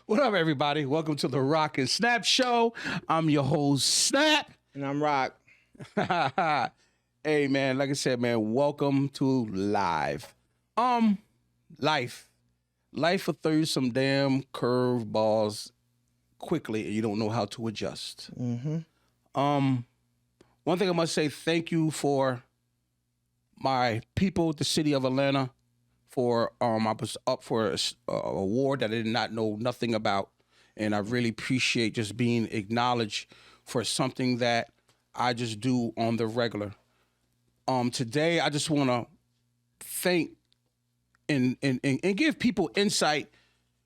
What up, everybody? Welcome to the Rock and Snap Show. I'm your host, Snap. And I'm Rock. Hey, man, like I said, man, welcome to live. Life. Life will throw you some damn curveballs quickly, and you don't know how to adjust. One thing I must say, thank you for my people, the city of Atlanta, for I was up for a award that I did not know nothing about, and I really appreciate just being acknowledged for something that I just do on the regular. Today I just want to thank and give people insight.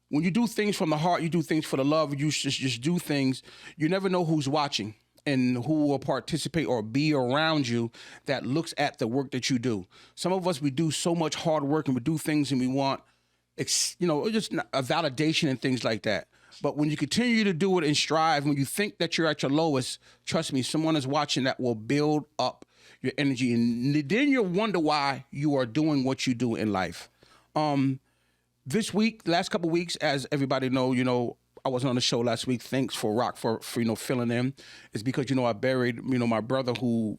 When you do things from the heart, you do things for the love. You just do things. You never know who's watching and who will participate or be around you that looks at the work that you do. Some of us, we do so much hard work and we do things and we want, just a validation and things like that. But when you continue to do it and strive, when you think that you're at your lowest, trust me, someone is watching that will build up your energy. And then you'll wonder why you are doing what you do in life. This week, last couple of weeks, as everybody know, I wasn't on the show last week. Thanks for Rock for filling in. It's because, I buried, my brother who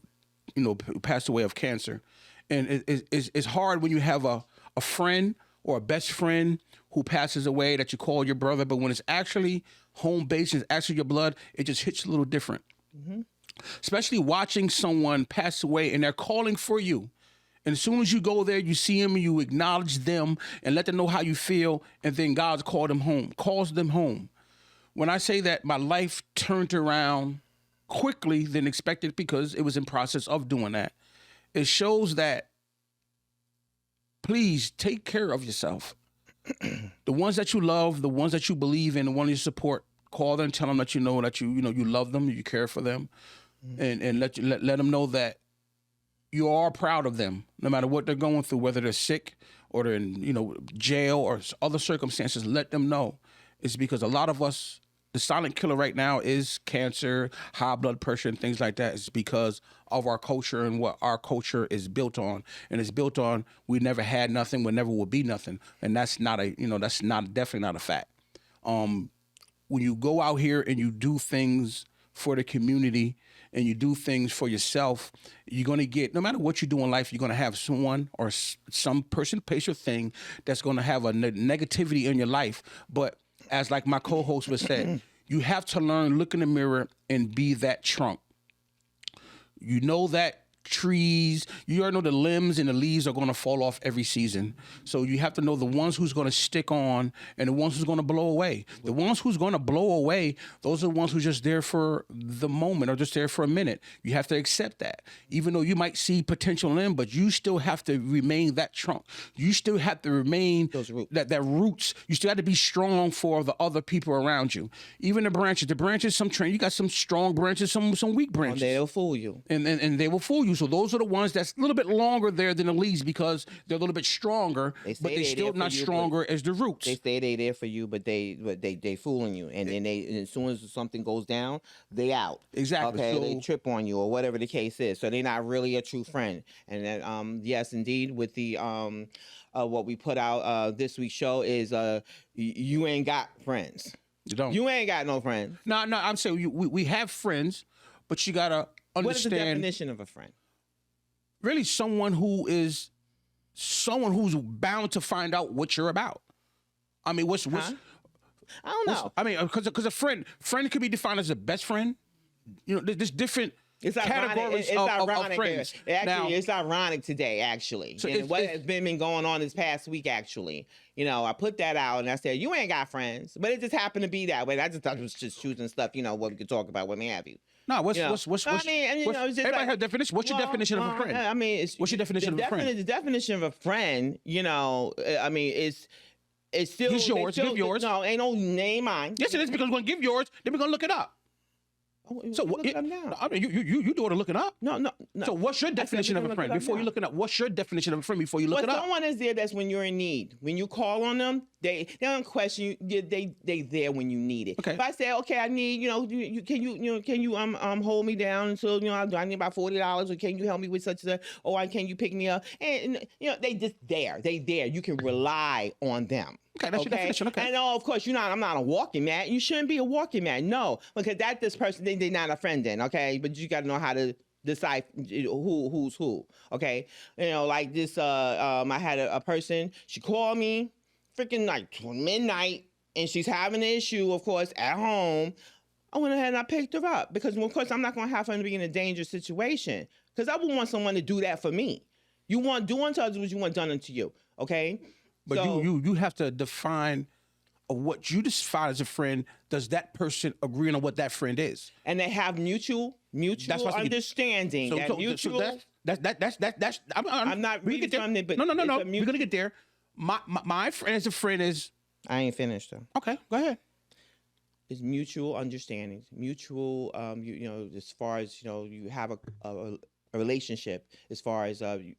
passed away of cancer. And it's hard when you have a friend or a best friend who passes away that you call your brother, but when it's actually home base, it's actually your blood, it just hits a little different. Mm-hmm. Especially watching someone pass away and they're calling for you. And as soon as you go there, you see them and you acknowledge them and let them know how you feel, and then God calls them home. When I say that my life turned around quickly than expected because it was in process of doing that, it shows that please take care of yourself. The ones that you love, the ones that you believe in, the ones you support, call them, tell them that you know that you love them, you care for them, and let them know that you are proud of them, no matter what they're going through, whether they're sick or they're in jail or other circumstances. Let them know. It's because a lot of us, the silent killer right now is cancer, high blood pressure, and things like that. It's because of our culture and what our culture is built on. And it's built on we never had nothing, we never will be nothing. And that's not definitely not a fact. When you go out here and you do things for the community and you do things for yourself, you're going to get, no matter what you do in life, you're going to have someone or some person, place, or thing that's going to have a negativity in your life. But as like my co-host was said, you have to learn, look in the mirror and be that trunk. You know that trees, you already know the limbs and the leaves are going to fall off every season. So you have to know the ones who's going to stick on and the ones who's going to blow away. The ones who's going to blow away, those are the ones who's just there for the moment or just there for a minute. You have to accept that. Even though you might see potential in them, but you still have to remain that trunk. You still have to remain those roots. That roots. You still have to be strong for the other people around you. Even the branches, some you got some strong branches, some weak branches. They'll fool you. And they will fool you. So those are the ones that's a little bit longer there than the leaves because they're a little bit stronger, but they're still not stronger as the roots. They say they there for you, but they fooling you. And then as soon as something goes down, they out. Exactly. Okay, So, they trip on you or whatever the case is. So they're not really a true friend. And then, yes, indeed, with the what we put out this week's show is you ain't got friends. you don't. You ain't got no friends. No, I'm saying we have friends, but you gotta understand. What is the definition of a friend? Really, someone who's bound to find out what you're about. I mean, what's I don't know. I mean, because a friend could be defined as a best friend. There's different categories of friends. Actually, it's ironic today, actually. So and what has been going on this past week, actually. I put that out and I said, you ain't got friends. But it just happened to be that way. I just thought it was just choosing stuff, what we could talk about, what may have you. No, what's everybody has a definition. What's your definition of a friend? I mean, what's your definition of a friend? The definition of a friend, I mean, it's still... Use yours. Give yours. No, ain't no name mine. Yes, it is, because we're going to give yours, then we're going to look it up. So what? I mean, you do it looking up. No. So what's your definition of a friend before you looking up? What's your definition of a friend before you look it up? Someone is there that's when you're in need. When you call on them, They don't question you. They there when you need it. Okay. If I say, okay, I need, can you hold me down until I need about $40, or can you help me with such a, or can you pick me up? And they just there. They there. You can rely on them. Okay, that's your definition. Okay. And of course, I'm not a walking mat. You shouldn't be a walking mat. No, because this person, they're not a friend then. Okay, but you got to know how to decide who's who. Okay, like this. I had a person. She called me freaking like midnight, and she's having an issue, of course, at home. I went ahead and I picked her up because, of course, I'm not going to have her to be in a dangerous situation, because I would want someone to do that for me. You want do unto others what you want done unto you, okay? But so, you have to define what you define as a friend. Does that person agree on what that friend is? And they have mutual understanding. That's. I'm not reading from it, but no. We're gonna get there. My friend as a friend is. I ain't finished though. Okay, go ahead. It's mutual understanding, mutual. As far as you have a relationship. As far as you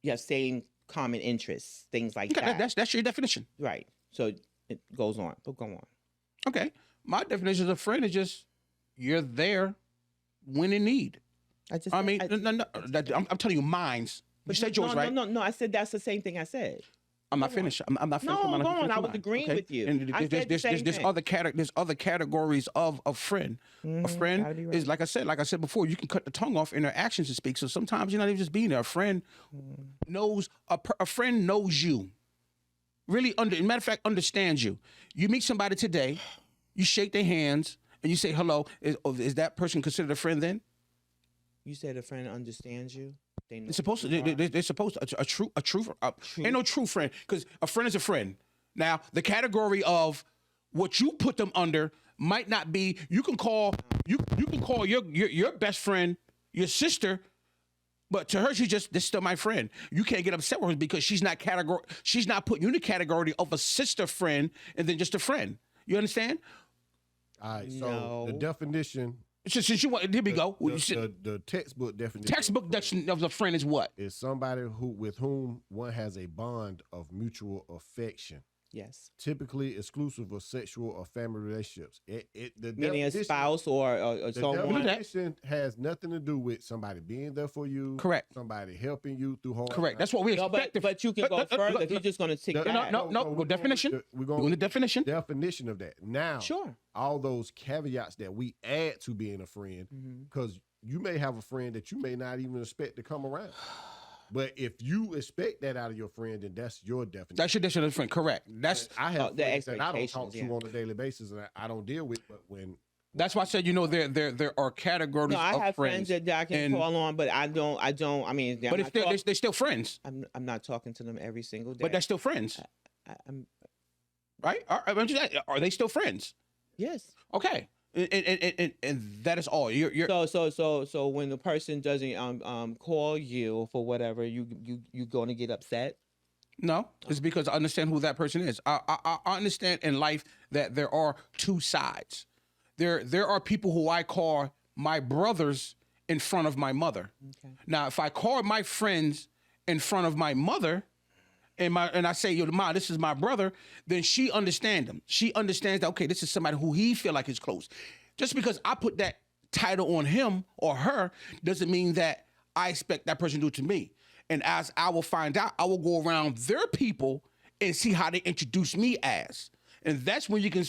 have same common interests, things like that. That's your definition, right? So it goes on. But go on. Okay, my definition of a friend is just you're there when in need. I'm telling you, mine's. You said yours, right? No. I said that's the same thing I said. I'm not finished. I'm not finished. No, go on. I was agreeing with you. And there's other categories of a friend. A friend is like I said before. You can cut the tongue off in their actions to speak. So sometimes you're not even just being there. A friend knows a friend knows you. Really, matter of fact, understands you. You meet somebody today, you shake their hands, and you say hello. Is that person considered a friend then? You said a friend understands you. They're supposed to. They're supposed to. A true. Ain't no true friend, because a friend is a friend. Now, the category of what you put them under might not be. You can call your best friend your sister, but to her this is still my friend. You can't get upset with her because she's not putting you in the category of a sister friend and then just a friend. You understand? All right. So the definition. Since you want, here we go. The textbook definition. Textbook definition of a friend is what? Is somebody with whom one has a bond of mutual affection. Yes. Typically exclusive of sexual or family relationships. Meaning a spouse or someone. The definition has nothing to do with somebody being there for you. Correct. Somebody helping you through hard. Correct. That's what we expect. But you can go further if you're just going to take that. No. Definition. We're going to definition. Definition of that. Now, sure. All those caveats that we add to being a friend, because you may have a friend that you may not even expect to come around. But if you expect that out of your friend, then that's your definition. That's your definition of friend. Correct. I have friends that I don't talk to on a daily basis, and I don't deal with. But when that's why I said, there are categories. No, I have friends that I can call on, but I don't. I mean, but if they're still friends. I'm not talking to them every single day. But they're still friends. Right? Are they still friends? Yes. Okay. And that is all. So when the person doesn't call you for whatever, you going to get upset? No, it's because I understand who that person is. I understand in life that there are two sides. There are people who I call my brothers in front of my mother. Okay. Now, if I call my friends in front of my mother, and I say, yo, Ma, this is my brother, then she understands him. She understands that, okay, this is somebody who he feel like is close. Just because I put that title on him or her doesn't mean that I expect that person to do it to me. And as I will find out, I will go around their people and see how they introduce me as. And that's when you can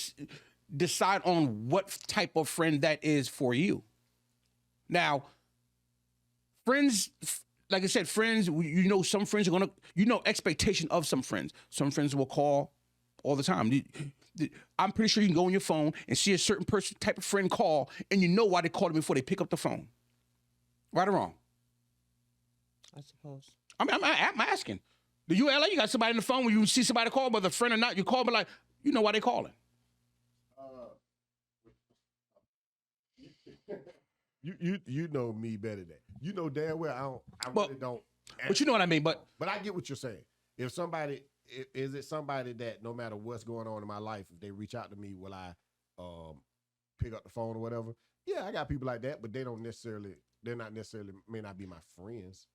decide on what type of friend that is for you. Now, friends... Like I said, friends, some friends are going to, expectation of some friends. Some friends will call all the time. I'm pretty sure you can go on your phone and see a certain person, type of friend call, and you know why they called them before they pick up the phone. Right or wrong? I suppose. I'm asking. Do you, LA, you got somebody on the phone when you see somebody call, whether a friend or not, you call, but like, you know why they calling. You know me better than you know damn well I really don't. But you know what I mean. But I get what you're saying. If somebody is it somebody that no matter what's going on in my life, if they reach out to me, will I pick up the phone or whatever? Yeah, I got people like that, but they're not necessarily may not be my friends.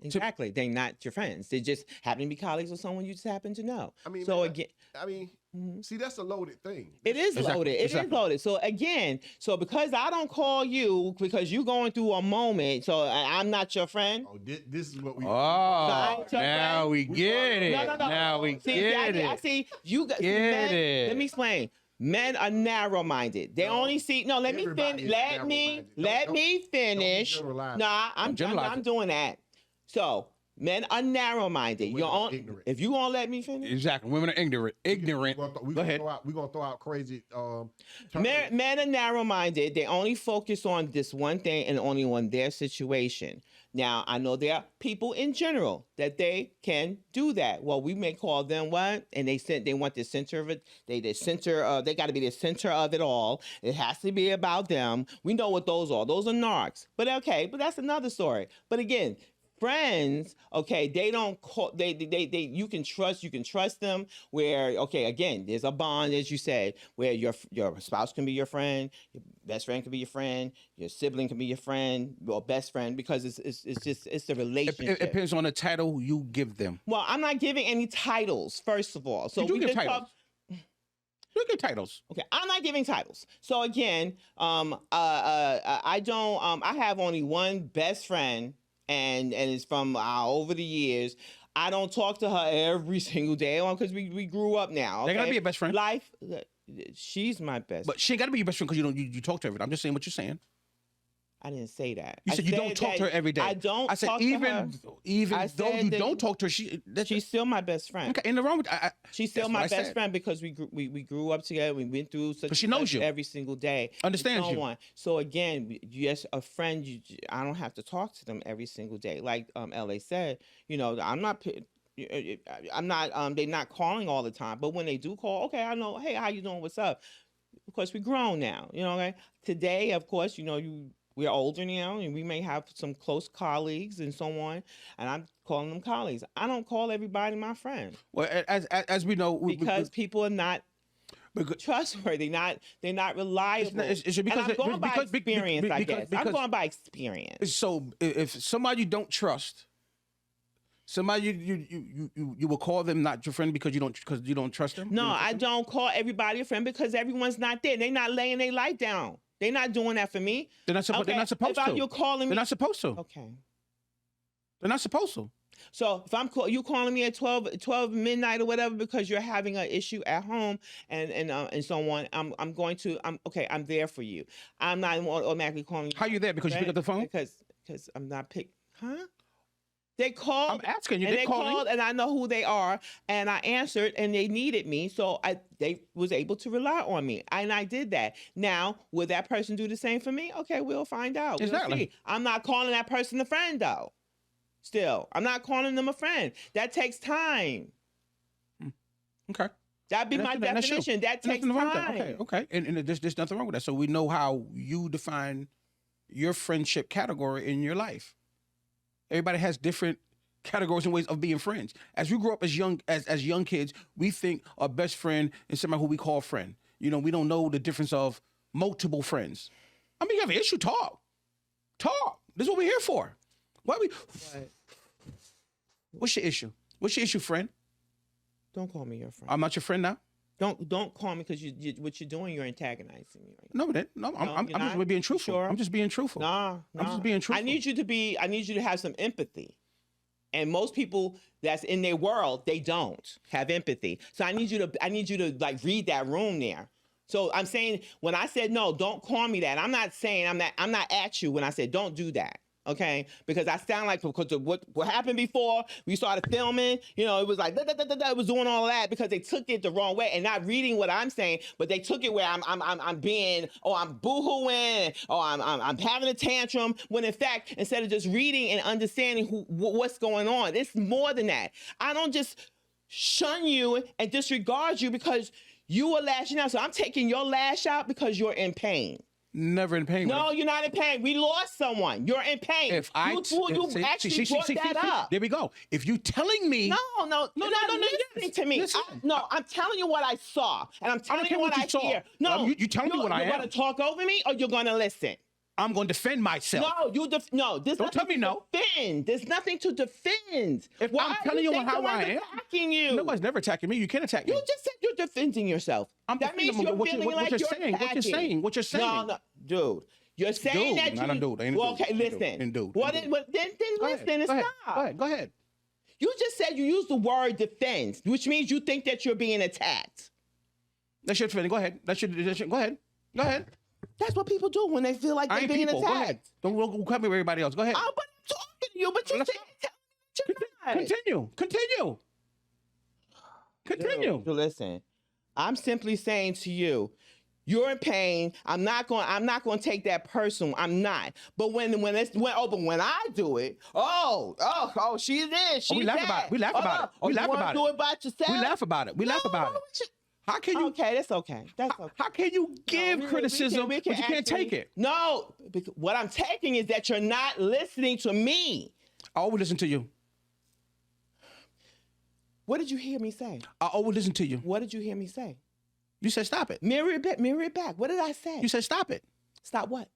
Exactly. They're not your friends. They just happen to be colleagues or someone you just happen to know. I mean, so man, again, see, that's a loaded thing. it is Exactly, loaded. It is exactly. loaded. So again, so because I don't call you because you're going through a moment, so I'm not your friend. Oh, this is what we. Oh, So I- now we get it. No. Now we See, get I it. see you got Get men, it. Let me explain. Men are narrow-minded. They No, only see. No, let me everybody finish. is Let me narrow-minded. let Don't- me finish. generalize. Nah, I'm generalize it. doing that. So men are narrow-minded. Women You're are on. ignorant. If you gonna let me finish. Exactly. Women are ignorant. Ignorant. We Go ahead. We're gonna throw out crazy. Terms. Men are narrow-minded. They only focus on this one thing and only on their situation. Now, I know there are people in general that they can do that. Well, we may call them what? And they want the center of it. They got to be the center of it all. It has to be about them. We know what those are. Those are narcs. But okay, but that's another story. But again, friends, okay, they don't call they you can trust them where, okay, again, there's a bond, as you said, where your spouse can be your friend, your best friend can be your friend, your sibling can be your friend or best friend, because it's the relationship. It depends on the title you give them. Well, I'm not giving any titles, first of all. So You do we give just titles. Look at titles. Okay, I'm not giving titles. So again, I don't. I have only one best friend, and it's from over the years. I don't talk to her every single day because we grew up now. They gotta okay? be a best friend. Life, she's my best. But she ain't got to be your best friend because you talk to her. I'm just saying what you're saying. I didn't say that. You I said you don't talk to her that every day. I don't. I said talk to her. even I though said you that don't talk to her, She's still my best friend. okay. In the wrong with She's still that's my what I best said. friend because we grew up together. We went through such But she and knows such you. every single day. Understands and you. so on. So again, yes, a friend. I don't have to talk to them every single day. Like La said, I'm not. They're not calling all the time. But when they do call, okay, I know. Hey, how you doing? What's up? Of course, we're grown now. Okay. Today, of course, we're older now, and we may have some close colleagues and so on. And I'm calling them colleagues. I don't call everybody my friend Well, as we know, because people are not trustworthy. They're not reliable. It's because and I'm going by because- experience, I guess. I'm because- going by experience. So if somebody you don't trust, somebody you will call them not your friend because you don't trust them. No, I don't call everybody a friend because everyone's not there. They're not laying their life down. They're not doing that for me. They're not supposed. Okay, They're not supposed if to. you're calling me. They're not supposed to. Okay. They're not supposed to. So if you calling me at 12 midnight or whatever because you're having an issue at home and so on, I'm there for you. I'm not automatically calling you. How you there? Because you pick up the phone? Because I'm not huh? They called. I'm asking you. And They calling? called, and I know who they are, and I answered, and they needed me, so they was able to rely on me, and I did that. Now, will that person do the same for me? Okay, we'll find out. We'll Exactly. see. I'm not calling that person a friend, though. Still, I'm not calling them a friend. That takes time. Okay. That'd be And my that's you. definition. That There's takes nothing wrong with that. time. Okay. And there's nothing wrong with that. So we know how you define your friendship category in your life. Everybody has different categories and ways of being friends. As we grow up as young kids, we think our best friend is somebody who we call friend. We don't know the difference of multiple friends. I mean, you have an issue, talk. This is what we're here for. Why we? Right. What's your issue? What's your issue, friend? Don't call me your friend. I'm not your friend now. Don't call me because what you're doing, you're antagonizing me. Right No, No, I'm you're just not? being truthful. Sure? I'm just being truthful. Nah. I'm just being truthful. I need you to have some empathy. And most people that's in their world, they don't have empathy. So I need you to like read that room there. So I'm saying when I said no, don't call me that. I'm not saying I'm not at you when I said don't do that. Okay, because I sound like because of what happened before we started filming, it was like it was doing all that because they took it the wrong way and not reading what I'm saying, but they took it where I'm being I'm boohooing or I'm having a tantrum when in fact instead of just reading and understanding what's going on, it's more than that. I don't just shun you and disregard you because you were lashing out. So I'm taking your lash out because you're in pain. Never in pain. No, you're not in pain. We lost someone. You're in pain. If I you actually brought that up. There we go. If you telling me, No, you're not listening to me. Listen. I'm telling you what I saw, and I'm telling care you what what you I saw. hear. No, You telling me what I You're am. going to talk over me, or you're going to listen. I'm going to defend myself. No, there's Don't tell nothing me to no. defend. There's nothing to defend. If Why I'm are telling you think how I someone's am, attacking you? Nobody's never attacking me. You can't attack me. You just said you're defending yourself. That means defending you're what feeling like you're you're saying. What you're attacking. saying. What you're saying. No, dude. You're saying Dude, that not you. a dude. Ain't a Well, dude. okay, Ain't a listen. dude. Ain't a dude. Well, Ain't a dude. then Go ahead. listen and Go ahead. stop. Go ahead. Go ahead. You just said you used the word defense, which means you think that you're being attacked. That's your feeling. Go ahead. Go ahead. Go ahead. That's what people do when they feel like I they're ain't being people. Go ahead. attacked. Don't cut me with everybody else. Go ahead. Oh, but I'm talking to you, but you Let's said you're not. Continue. Dude, listen, I'm simply saying to you, you're in pain. I'm not going to take that personal. I'm not. But when I do it, she's this, she's we laugh that. about it. We laugh about it. We you laugh wanna about do it. it by yourself? We laugh about it. We laugh about it. How can you? Okay, that's okay. That's okay. How can you give criticism we but you can't take it? No, because what I'm taking is that you're not listening to me. I always listen to you. What did you hear me say? I always listen to you. What did you hear me say? You said stop it. Mirror it back. What did I say? You said stop it. Stop what?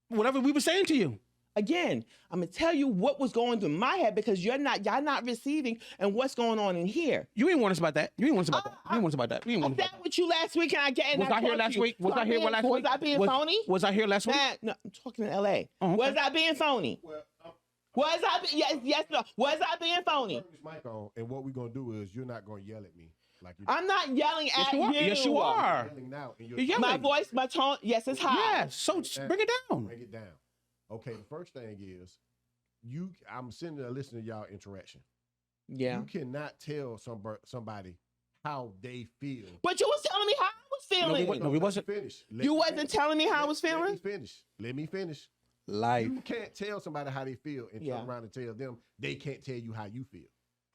Whatever we were saying to you. Again, I'm gonna tell you what was going through my head because y'all not receiving and what's going on in here. You ain't want us about that. You ain't want us about that. You ain't want us about that. You ain't I want us sat about that. with you last week and I get. Was I here last week? Was I here last week? Was I being phony? Was I here last week? No, I'm talking to L.A. Oh, okay. Was I being phony? Well, Was I? Yes, no. Was I being phony? turn this mic on, and what we're gonna do is you're not gonna yell at me like you. I'm not yelling Yes, at you are. Yes, you are. yelling now, and You're yelling. My voice, my tone, yes, it's high. Yeah. So bring it down. Bring it down. Okay. The first thing is, I'm sitting there listening to y'all interaction. Yeah. You cannot tell somebody how they feel. But you was telling me how I was feeling. No, we wasn't. Finish. You wasn't telling me how I was feeling? Let me finish. Life. You can't tell somebody how they feel and Yeah. turn around and tell them they can't tell you how you feel.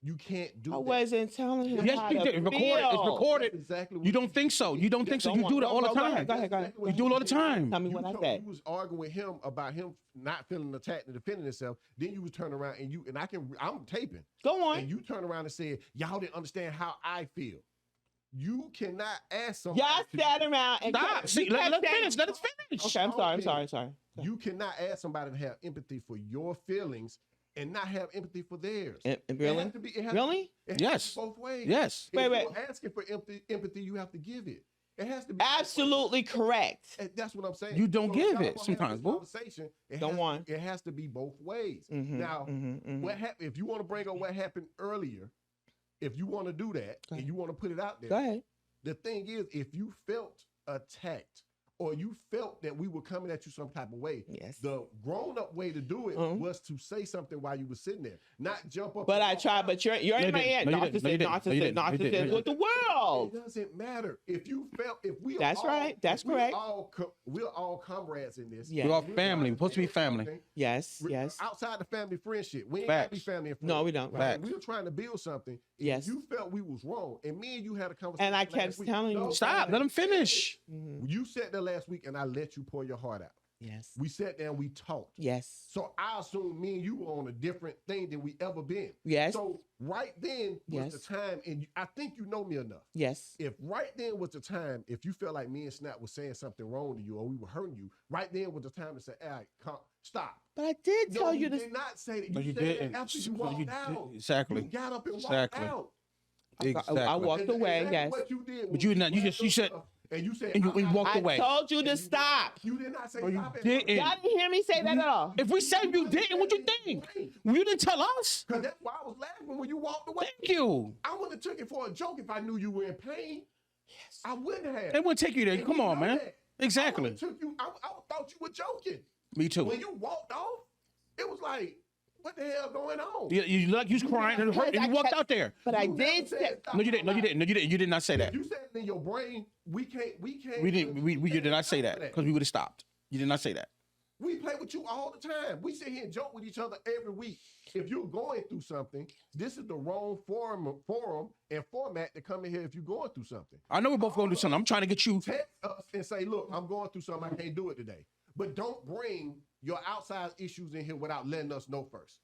You can't do I that. wasn't telling him Yes, how you to did. It's recorded. It's feel. recorded. That's exactly what You don't think so. You don't think so. Don't You do it all the want- go time. ahead, go ahead. You do it all the time. Tell me what I You said. was arguing with him about him not feeling attacked and defending himself. Then you was turning around and I'm taping. Go on. And you turn around and said, y'all didn't understand how I feel. You cannot ask somebody. Y'all sat around and Stop. kept- See, you let kept us saying- finish. Let us finish. Okay, I'm sorry. You cannot ask somebody to have empathy for your feelings and not have empathy for theirs. Really? It has to be, it has Really? To, it has Yes. to be both ways. Yes. If Wait. you're asking for empathy, you have to give it. It has to be Absolutely correct. And that's what I'm saying. You don't So give y'all it gonna sometimes, have this boo. conversation, it has to be both ways. Mhm, Now, mhm, mhm. what happened? If you want to bring up what happened earlier, if you want to do that Go and ahead. you want to put it out there, Go ahead. the thing is, if you felt attacked or you felt that we were coming at you some type of way, Yes. the grown-up way to do it Mhm. was to say something while you were sitting there, not jump up. But and I walk tried, out. but you're No, in you my didn't. ear. No, you didn't. No, you didn't. No, you didn't. No, you Narcissist didn't. with the world. It doesn't matter if you felt if we. That's all, right. That's if we're correct. we're all comrades in this. Yeah. We're all We're family. trying We're supposed to be build family. something. Yes. Yes. Outside the family friendship, we ain't gotta be Facts. family and friends. No, we don't. Right? Facts. We were trying to build something. and Yes. You felt we was wrong, and me and you had a conversation. And I last kept week. telling you- Stop. Let him finish. Mhm. You sat there last week, and I let you pour your heart out. Yes. We sat there and we talked. Yes. So I assume me and you were on a different thing than we ever been. Yes. So right then was Yes. the time, and I think you know me enough. Yes. If right then was the time, if you felt like me and Snap was saying something wrong to you or we were hurting you, right then was the time to say, "All right, stop." But I did No, tell you you this. did not say that. No, you said that didn't. after you No, walked you did- out. Exactly. You got up and walked Exactly. out. Exactly. I walked And away. that's Yes. What you did. But you did not- you was just- you said- and you said and you I'm not- walked I away. told you and to you stop. You did not say No, you stop. didn't. Y'all didn't hear me say that at all. If we said you didn't, what you think? You didn't tell us. Because that's why I was laughing when you walked away. Thank you. I wouldn't have took it for a joke if I knew you were in pain. Yes. I wouldn't have. They wouldn't take you there. And Come you on, know man. that. Exactly. I thought you were joking. Me too. When you walked off, it was like, what the hell going on? You like you was crying and hurt, and you walked out there. But I You never did said say. stop. No, you didn't. No, you didn't. No, you didn't. You did not say that. You said it in your brain, we can't. We didn't. We did not say that because we would have stopped. You did not say that. We play with you all the time. We sit here and joke with each other every week. If you're going through something, this is the wrong forum and format to come in here if you're going through something. I know we're both going to do something. I'm trying to get you. Text us and say, look, I'm going through something. I can't do it today. But don't bring your outside issues in here without letting us know first.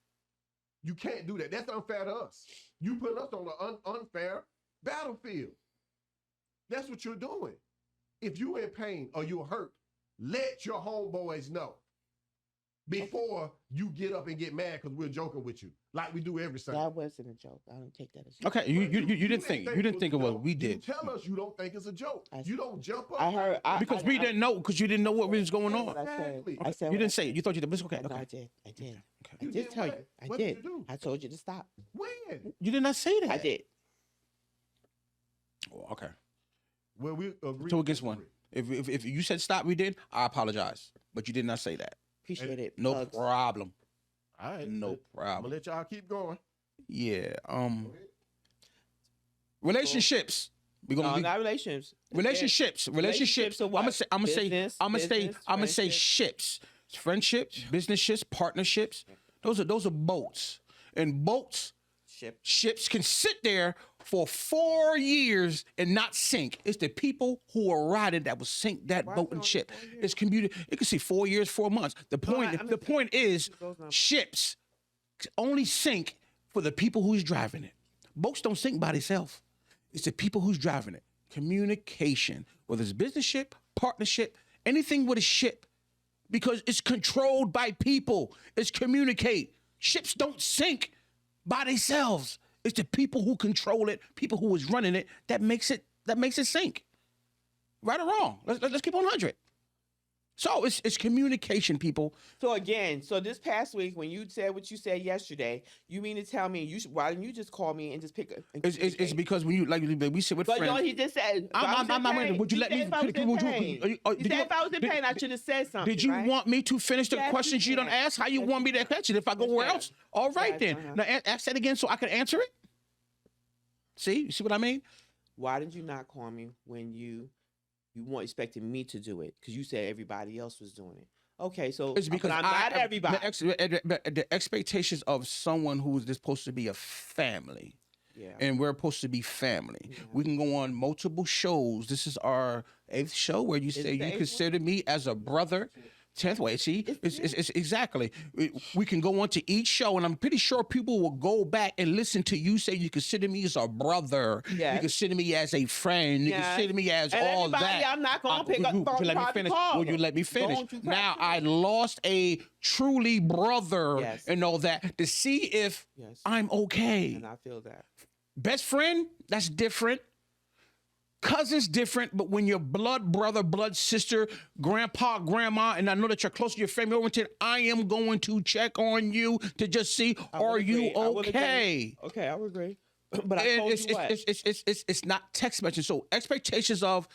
You can't do that. That's unfair to us. You put us on an unfair battlefield. That's what you're doing. If you're in pain or you're hurt, let your homeboys know before you get up and get mad because we're joking with you like we do every Sunday. That wasn't a joke. I don't take that as a joke. Okay, you didn't think of what we did. You tell us you don't think it's a joke. You don't jump up. I heard Because we didn't know, because you didn't know what was going on. Exactly. I said You didn't say it. You thought you did, but it's okay. No, Okay. I did. I did. I You did did tell what? you. I What did did. you do? I told you to stop. When? You did not say that. I did. Oh, okay. Well, we agree. So against one. If you said stop, we did. I apologize, but you did not say that. Appreciate it. No Hugs. problem. All right. No I'm problem. gonna let y'all keep going. Yeah. Relationships. We're gonna No, be, not relationships. relationships. Relationships are I'm what? gonna say. I'm gonna say. Business, I'm gonna say. business, I'm gonna say friendship. ships. Friendships, business partnerships. Those are boats. And boats, Ship. ships can sit there for 4 years and not sink. It's the people who are riding that will sink that boat and only ship. 4 years? It's commuted. You can see 4 years, 4 months. The point. The point is, Those numbers. ships only sink for the people who's driving it. Boats don't sink by themselves. It's the people who's driving it. Communication, whether it's business ship, partnership, anything with a ship, because it's controlled by people. It's communicate. Ships don't sink by themselves. It's the people who control it, people who is running it, that makes it sink. Right or wrong? Let's keep on 100. So it's communication, people. So again, this past week when you said what you said yesterday, you mean to tell me why didn't you just call me and just pick a? and It's communicate? because when you we sit with But friends. no, he just said. I'm not ready. Would you let me? If I was in would you- pain. are you- are- He did said you- if I was in did- pain, I should have said something. Did you right? want me to finish the Yes, you questions you don't can. ask? How you Yes, want me you to can. catch it? If I go Yes, where you else? All right Yes, then. uh-huh. Now ask that again so I can answer it. See, you see what I mean? Why did you not call me when you weren't expecting me to do it? Because you said everybody else was doing it. Okay, so It's because but I'm not everybody. The expectations of someone who is supposed to be a family, Yeah. and we're supposed to be family. We can go on multiple shows. This is our 8th show where you say it the you 8th consider me as a brother. 10th way, see, it's exactly. We can go on to each show, and I'm pretty sure people will go back and listen to you say you consider me as a brother. Yes. You consider me as a friend. You Yes. consider me as And all everybody, that. I'm not gonna pick up Would phone you let me try to finish? call Would you them. let me finish? Don't you Now practice I lost a truly brother Yes. and all that to see if Yes. I'm okay. And I feel that. Best friend, that's different. Cousins different, but when your blood brother, blood sister, grandpa, grandma, and I know that you're close to your family oriented, I am going to check on you to just see, I would are you agree. I would agree. okay? Okay, I would agree. But I And told you what. it's not text message. So expectations of,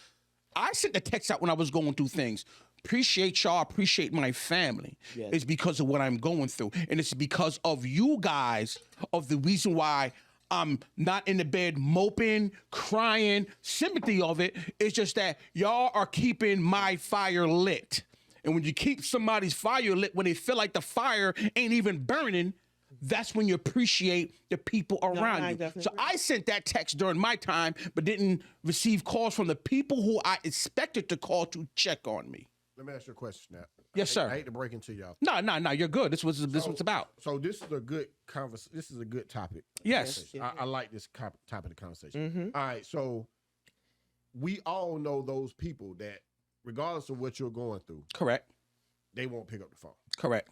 I sent the text out when I was going through things. Appreciate y'all, appreciate my family. Yes. It's because of what I'm going through. And it's because of you guys, of the reason why I'm not in the bed moping, crying, sympathy of it. It's just that y'all are keeping my fire lit. And when you keep somebody's fire lit, when they feel like the fire ain't even burning, that's when you appreciate the people around I you. definitely So agree. I sent that text during my time, but didn't receive calls from the people who I expected to call to check on me. Let me ask you a question, Snap. Yes, sir. I hate to break into y'all. No, you're good. This was what's about. So this is a good This is a good topic. Yes. I like this topic of conversation. Mhm. All right, so we all know those people that, regardless of what you're going through, Correct. they won't pick up the phone. Correct.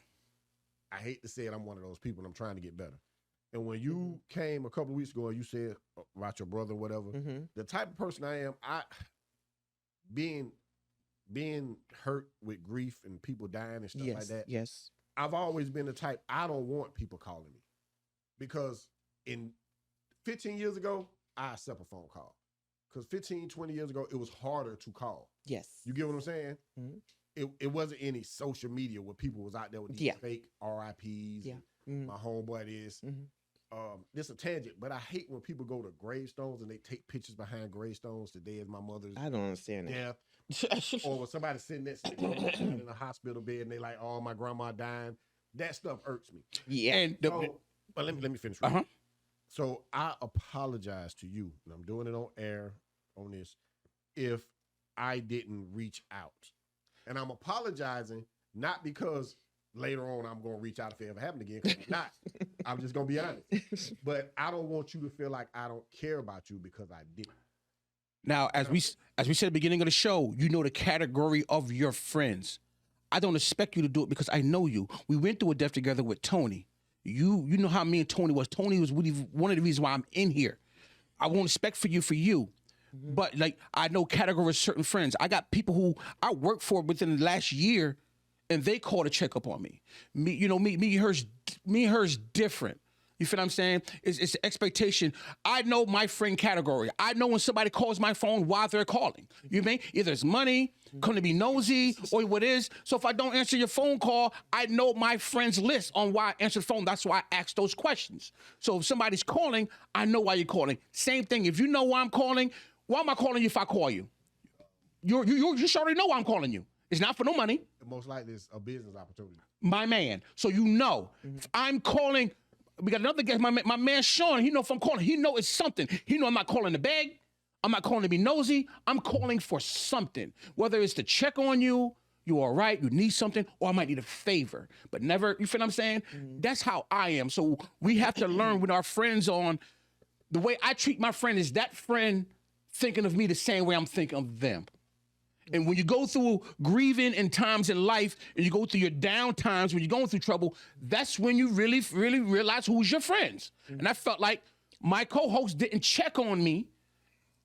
I hate to say it, I'm one of those people, and I'm trying to get better. And when you came a couple of weeks ago and you said about your brother or whatever, Mhm. the type of person I am, being hurt with grief and people dying and stuff Yes. like that, Yes. I've always been the type, I don't want people calling me. Because in 15 years ago, I accept a phone call. Because 15, 20 years ago, it was harder to call. Yes. You get what I'm saying? Mhm. It wasn't any social media where people was out there with these Yeah. fake RIPs. Yeah. And Mhm. my homeboy this. Mhm. This a tangent, but I hate when people go to gravestones and they take pictures behind gravestones. Today is my mother's I don't understand that. death. Or when somebody sitting next to me in a hospital bed and they like, oh, my grandma dying. That stuff irks me. Yeah. And But let me finish. Uh-huh. So I apologize to you, and I'm doing it on air on this, if I didn't reach out. And I'm apologizing not because later on I'm going to reach out if it ever happened again, 'cause I'm not. I'm just going to be honest. But I don't want you to feel like I don't care about you because I didn't. Now, as we said at the beginning of the show, you know the category of your friends. I don't expect you to do it because I know you. We went through a death together with Tony. You know how me and Tony was. Tony was really one of the reasons why I'm in here. I won't expect for you. But like I know categories of certain friends. I got people who I worked for within the last year, and they call to check up on me. Me and her's different. You feel what I'm saying? It's the expectation. I know my friend category. I know when somebody calls my phone while they're calling. You mean either it's money, going to be nosy, or what it is. So if I don't answer your phone call, I know my friends list on why I answer the phone. That's why I ask those questions. So if somebody's calling, I know why you're calling. Same thing. If you know why I'm calling, why am I calling you if I call you? You should already know why I'm calling you. It's not for no money. Most likely it's a business opportunity. My man. So you know, if I'm calling. We got another guy, my man Sean. He know if I'm calling, he know it's something. He know I'm not calling to beg. I'm not calling to be nosy. I'm calling for something. Whether it's to check on you, you all right, you need something, or I might need a favor. But never, you feel what I'm saying? That's how I am. So we have to learn with our friends on the way I treat my friend is that friend thinking of me the same way I'm thinking of them. And when you go through grieving and times in life, and you go through your down times when you're going through trouble, that's when you really, really realize who's your friends. And I felt like my co-host didn't check on me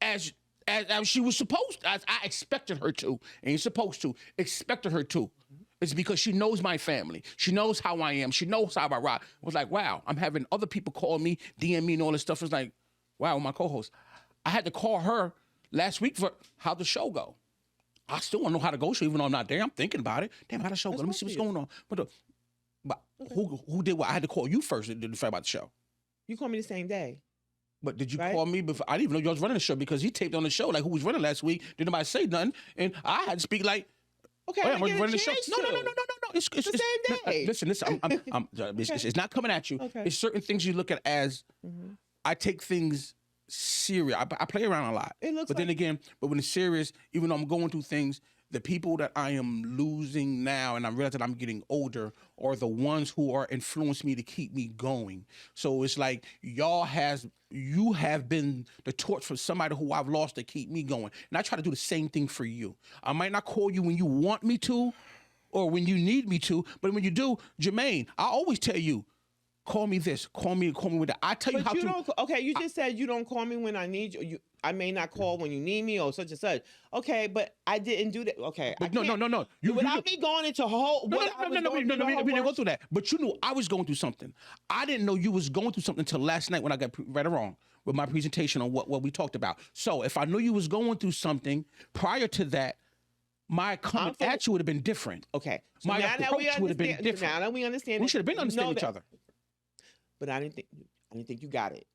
as she was supposed to, as I expected her to. Ain't supposed to, expected her to. It's because she knows my family. She knows how I am. She knows how I rock. I was like, wow, I'm having other people call me, DM me and all this stuff. It's like, wow, my co-host. I had to call her last week for how the show go. I still want to know how to go show, even though I'm not there. I'm thinking about it. Damn, how the show go? Let me see what's going on. But who did what? I had to call you first to find about the show. You called me the same day. But did you Right? call me before? I didn't even know you was running the show because he taped on the show like who was running last week. Didn't nobody say nothing, and I had to speak like, Okay, oh, yeah, I'm I'm gonna running the get show. a chance No. to. It's the same day. Listen. It's not coming at you. Okay. It's certain things you look at as. I take things serious. I play around a lot. It looks but then like- again, but when it's serious, even though I'm going through things, the people that I am losing now, and I realize that I'm getting older, are the ones who are influencing me to keep me going. So it's like you have been the torch for somebody who I've lost to keep me going. And I try to do the same thing for you. I might not call you when you want me to or when you need me to, but when you do, Jermaine, I always tell you, call me this, call me with that. I tell you But how you to. don't. Okay, you just said you don't call me when I need you. I may not call when you need me or such and such. Okay, but I didn't do that. Okay, But no. Without me going into whole. No, we didn't go through that. But you knew I was going through something. I didn't know you was going through something until last night when I got right or wrong with my presentation on what we talked about. So if I knew you was going through something prior to that, my coming at you would have been different. Okay, so My now that we approach would have been understand, different. now that we understand, We that, should have been you understanding know each that- other. But I didn't think you got it.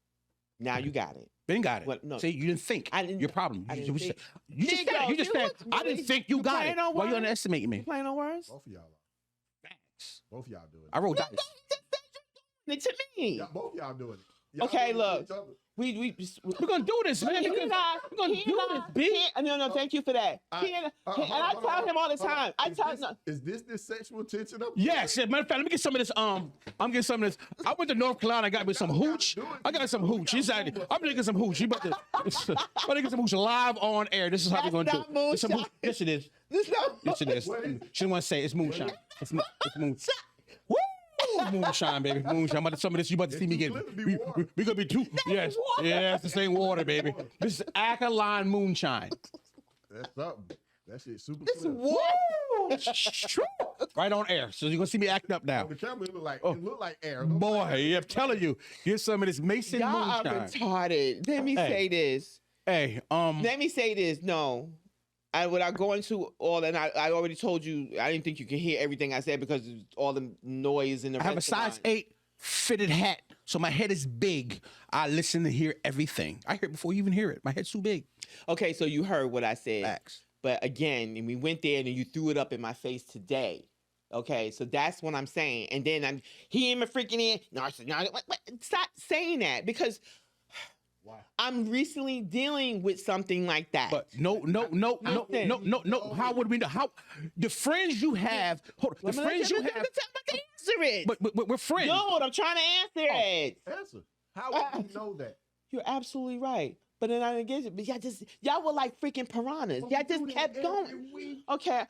Now you got it. Ben got it. Well, no. See, you didn't think. I didn't- Your problem. I You didn't just think. you just Nigga, said. You just you said. look I didn't really- think you you got it. playing on Why you words? underestimating me? Playing on words. Both of y'all are. Both of y'all doing it. I rolled dice. To me. Yeah, both y'all doing it. Y'all Okay, doing it to look. each other. We We're gonna do this, man. He We're and I- gonna he do and this, I- B. No, thank you for that. I- And hold I on, tell him all the hold on. time. I Is tell this- no. Is this sexual tension up? Yes, matter of fact, let me get some of this. I'm getting some of this. I went to North Carolina. I got me some hooch. I got some hooch. He's out. I'm gonna get some hooch. He about to. I'm gonna get some hooch live on air. This is how we're gonna That's do. not it. It's some moonshine. hooch. Yes, it is. This no. Yes, it is. What is- She didn't want to say it. It's moonshine. It's moonshine. Woo! Moonshine, baby. Moonshine. About some of this, you about to see me get. It's gonna be water. We gonna be two. Yes, yes, the same water, baby. This is alkaline moonshine. That's something. That shit super This clear. what? Right on air. So you're gonna see me acting up now. On the camera, it Oh. look like air. Boy, I'm telling you, get some of this Mason Y'all are moonshine. retarded. Let me Hey. say this. Hey, Let me say this. No. Without going to all, and I already told you, I didn't think you could hear everything I said because of all the noise in the I have a size 8 fitted hat, so my head is big. I listen to hear everything. I hear it before you even hear it. My head's too big. Okay, so you heard what I said. Facts. But again, and we went there and you threw it up in my face today. Okay, so that's what I'm saying. And then he ain't freaking in. No, I said, no, stop saying that because Wow. I'm recently dealing with something like that. But no. How would we know? How the friends you have? Hold on, the friends you have. Answer it. But we're friends. Dude, I'm trying to answer it. Answer. How would you know that? You're absolutely right. But then I didn't get it. But y'all were like freaking piranhas. Y'all just kept going. Okay.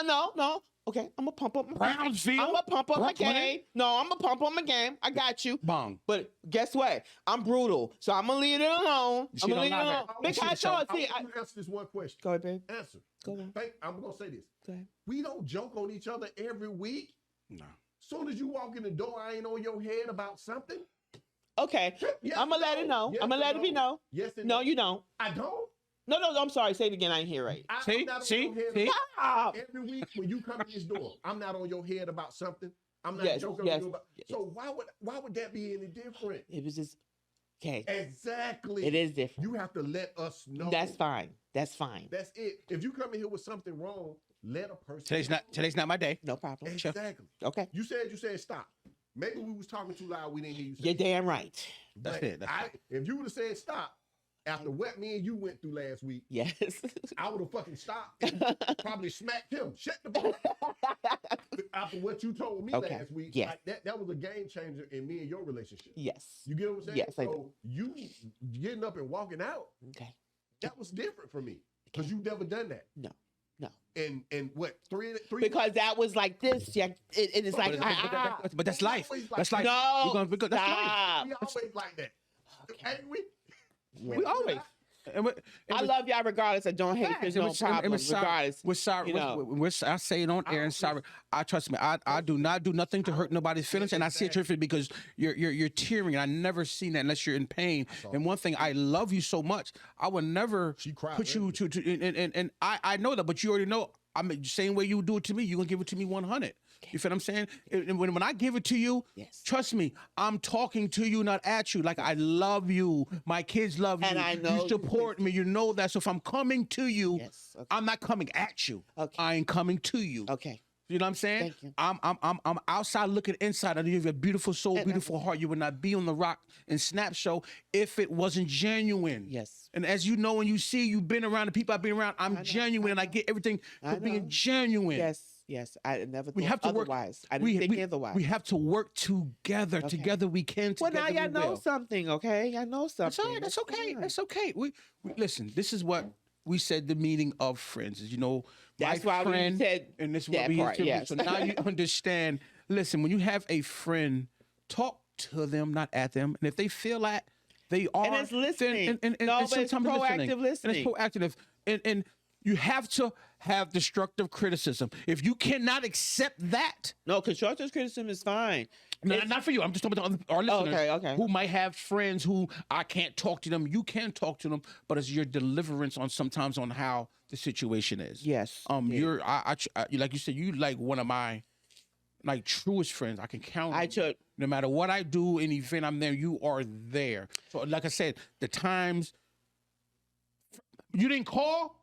No. Okay, I'm gonna pump up my Brownsville. I'm gonna pump up my Brooklyn. game. No, I'm gonna pump up my game. I got you. Bong. But guess what? I'm brutal, so I'm gonna leave it alone. She I'm gonna don't leave it lie alone. back. Because She no, don't- see, I'm gonna answer this one question. go ahead, babe. Answer. Go ahead. I'm gonna say this. Go ahead. We don't joke on each other every week. No. Soon as you walk in the door, I ain't on your head about something. Okay, Yes I'm gonna or let it know. Yes I'm gonna or let it be known. Yes and No, you don't. I don't. No, I'm sorry. Say it again. I didn't hear right. I'm See? not on See? your head See? Stop. every week when you come in this door. I'm not on your head about something. I'm not Yes, joking yes, on you about. yes. So why would that be any different? It was just okay. Exactly. It is different. You have to let us know. That's fine. That's fine. That's it. If you come in here with something wrong, let a person. Today's not my day. No problem. Exactly. Okay. You said stop. Maybe we was talking too loud. We didn't hear you say. You're damn right. That's But it. That's if you would have said stop after what me and you went through last week, Yes. I would have fucking stopped and probably smacked him. Shut the fuck up. After what you told me Okay. last week, Yes. like, that was a game changer in me and your relationship. Yes. You get what I'm saying? Yes, I do. So you getting up and walking out, Okay. that was different for me because you've never done that. No. And what three? Because that was like this. Yeah. It is like but that's life. always like That's life. no. Because that's life. Stop. we always like that. Okay. Ain't we? We always. I love y'all regardless. I don't hate. There's no problem. Regardless. We're sorry. you know. I say it on air and sorry. I trust me. I do not do nothing to hurt nobody's feelings, and I see it truthfully because you're tearing. And I never seen that unless you're in pain. And one thing, I love you so much. I would never She cried put you to and I know that, but you already know. I mean, same way you do it to me, you're gonna give it to me 100. You feel what I'm saying? And when I give it to you, Yes. trust me, I'm talking to you, not at you. Like I love you. My kids love And you. I know you support me. You know that. So if I'm coming to you, Yes. Okay. I'm not coming at you. Okay. I ain't coming to you. Okay. You know what I'm saying? Thank you. I'm outside looking inside. I know you have a beautiful soul, beautiful heart. You would not be on the Rock and Snap show if it wasn't genuine. Yes. And as you know, and you see, you've been around the people I've been around. I'm know, genuine, and I get everything I for being know. genuine. Yes. Yes. I never We thought have to work. otherwise. I didn't think otherwise. we have to work together. Okay. Together we can. well, Together now y'all we know will. something, okay? Y'all know something. That's all right. That's okay. fine. That's okay. We listen. This is what we said. The meaning of friends is, you know, That's my why we friend, said and this is that what we part, used to. yes. So now you understand. Listen, when you have a friend, talk to them, not at them. And if they feel that they are, And it's listening. And No, but it's sometimes proactive listening. And it's proactive. And you have to have destructive criticism. If you cannot accept that. No, constructive criticism is fine. No, It's- not for you. I'm just talking about our listeners okay. who might have friends who I can't talk to them. You can talk to them, but it's your deliverance on sometimes on how the situation is. Yes. yeah. You're like you said, you like one of my like truest friends. I can count. I on you. took. No matter what I do, any event I'm there, you are there. So like I said, the times you didn't call.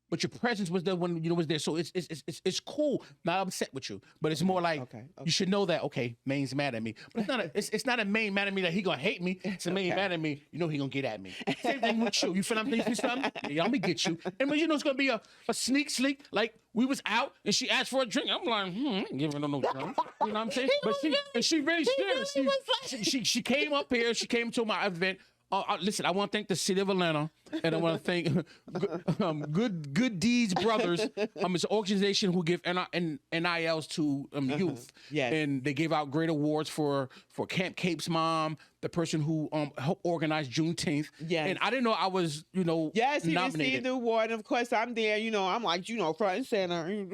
But your presence was there when you know was there, so it's cool. Not upset with you, but it's more like okay. you should know that. Okay, Maine's mad at me, but it's not a Maine mad at me that he gonna hate me. It's a Maine mad at me. You know he gonna get at me. Same thing with you. You feel I'm saying? You feel something? Yeah, I'm gonna get you. And when you know it's gonna be a sneak. Like we was out and she asked for a drink. I'm like, I ain't giving her no drink. You know what I'm saying? But she really serious. She came up here. She came to my event. Listen, I want to thank the city of Atlanta, and I want to thank Good Deeds Brothers. It's an organization who give NILs to youth. Yes. And they gave out great awards for Camp Cape's mom, the person who helped organize Juneteenth. Yes. And I didn't know I was, Yes, he nominated. received the award. And of course, I'm there. I'm like, front and center.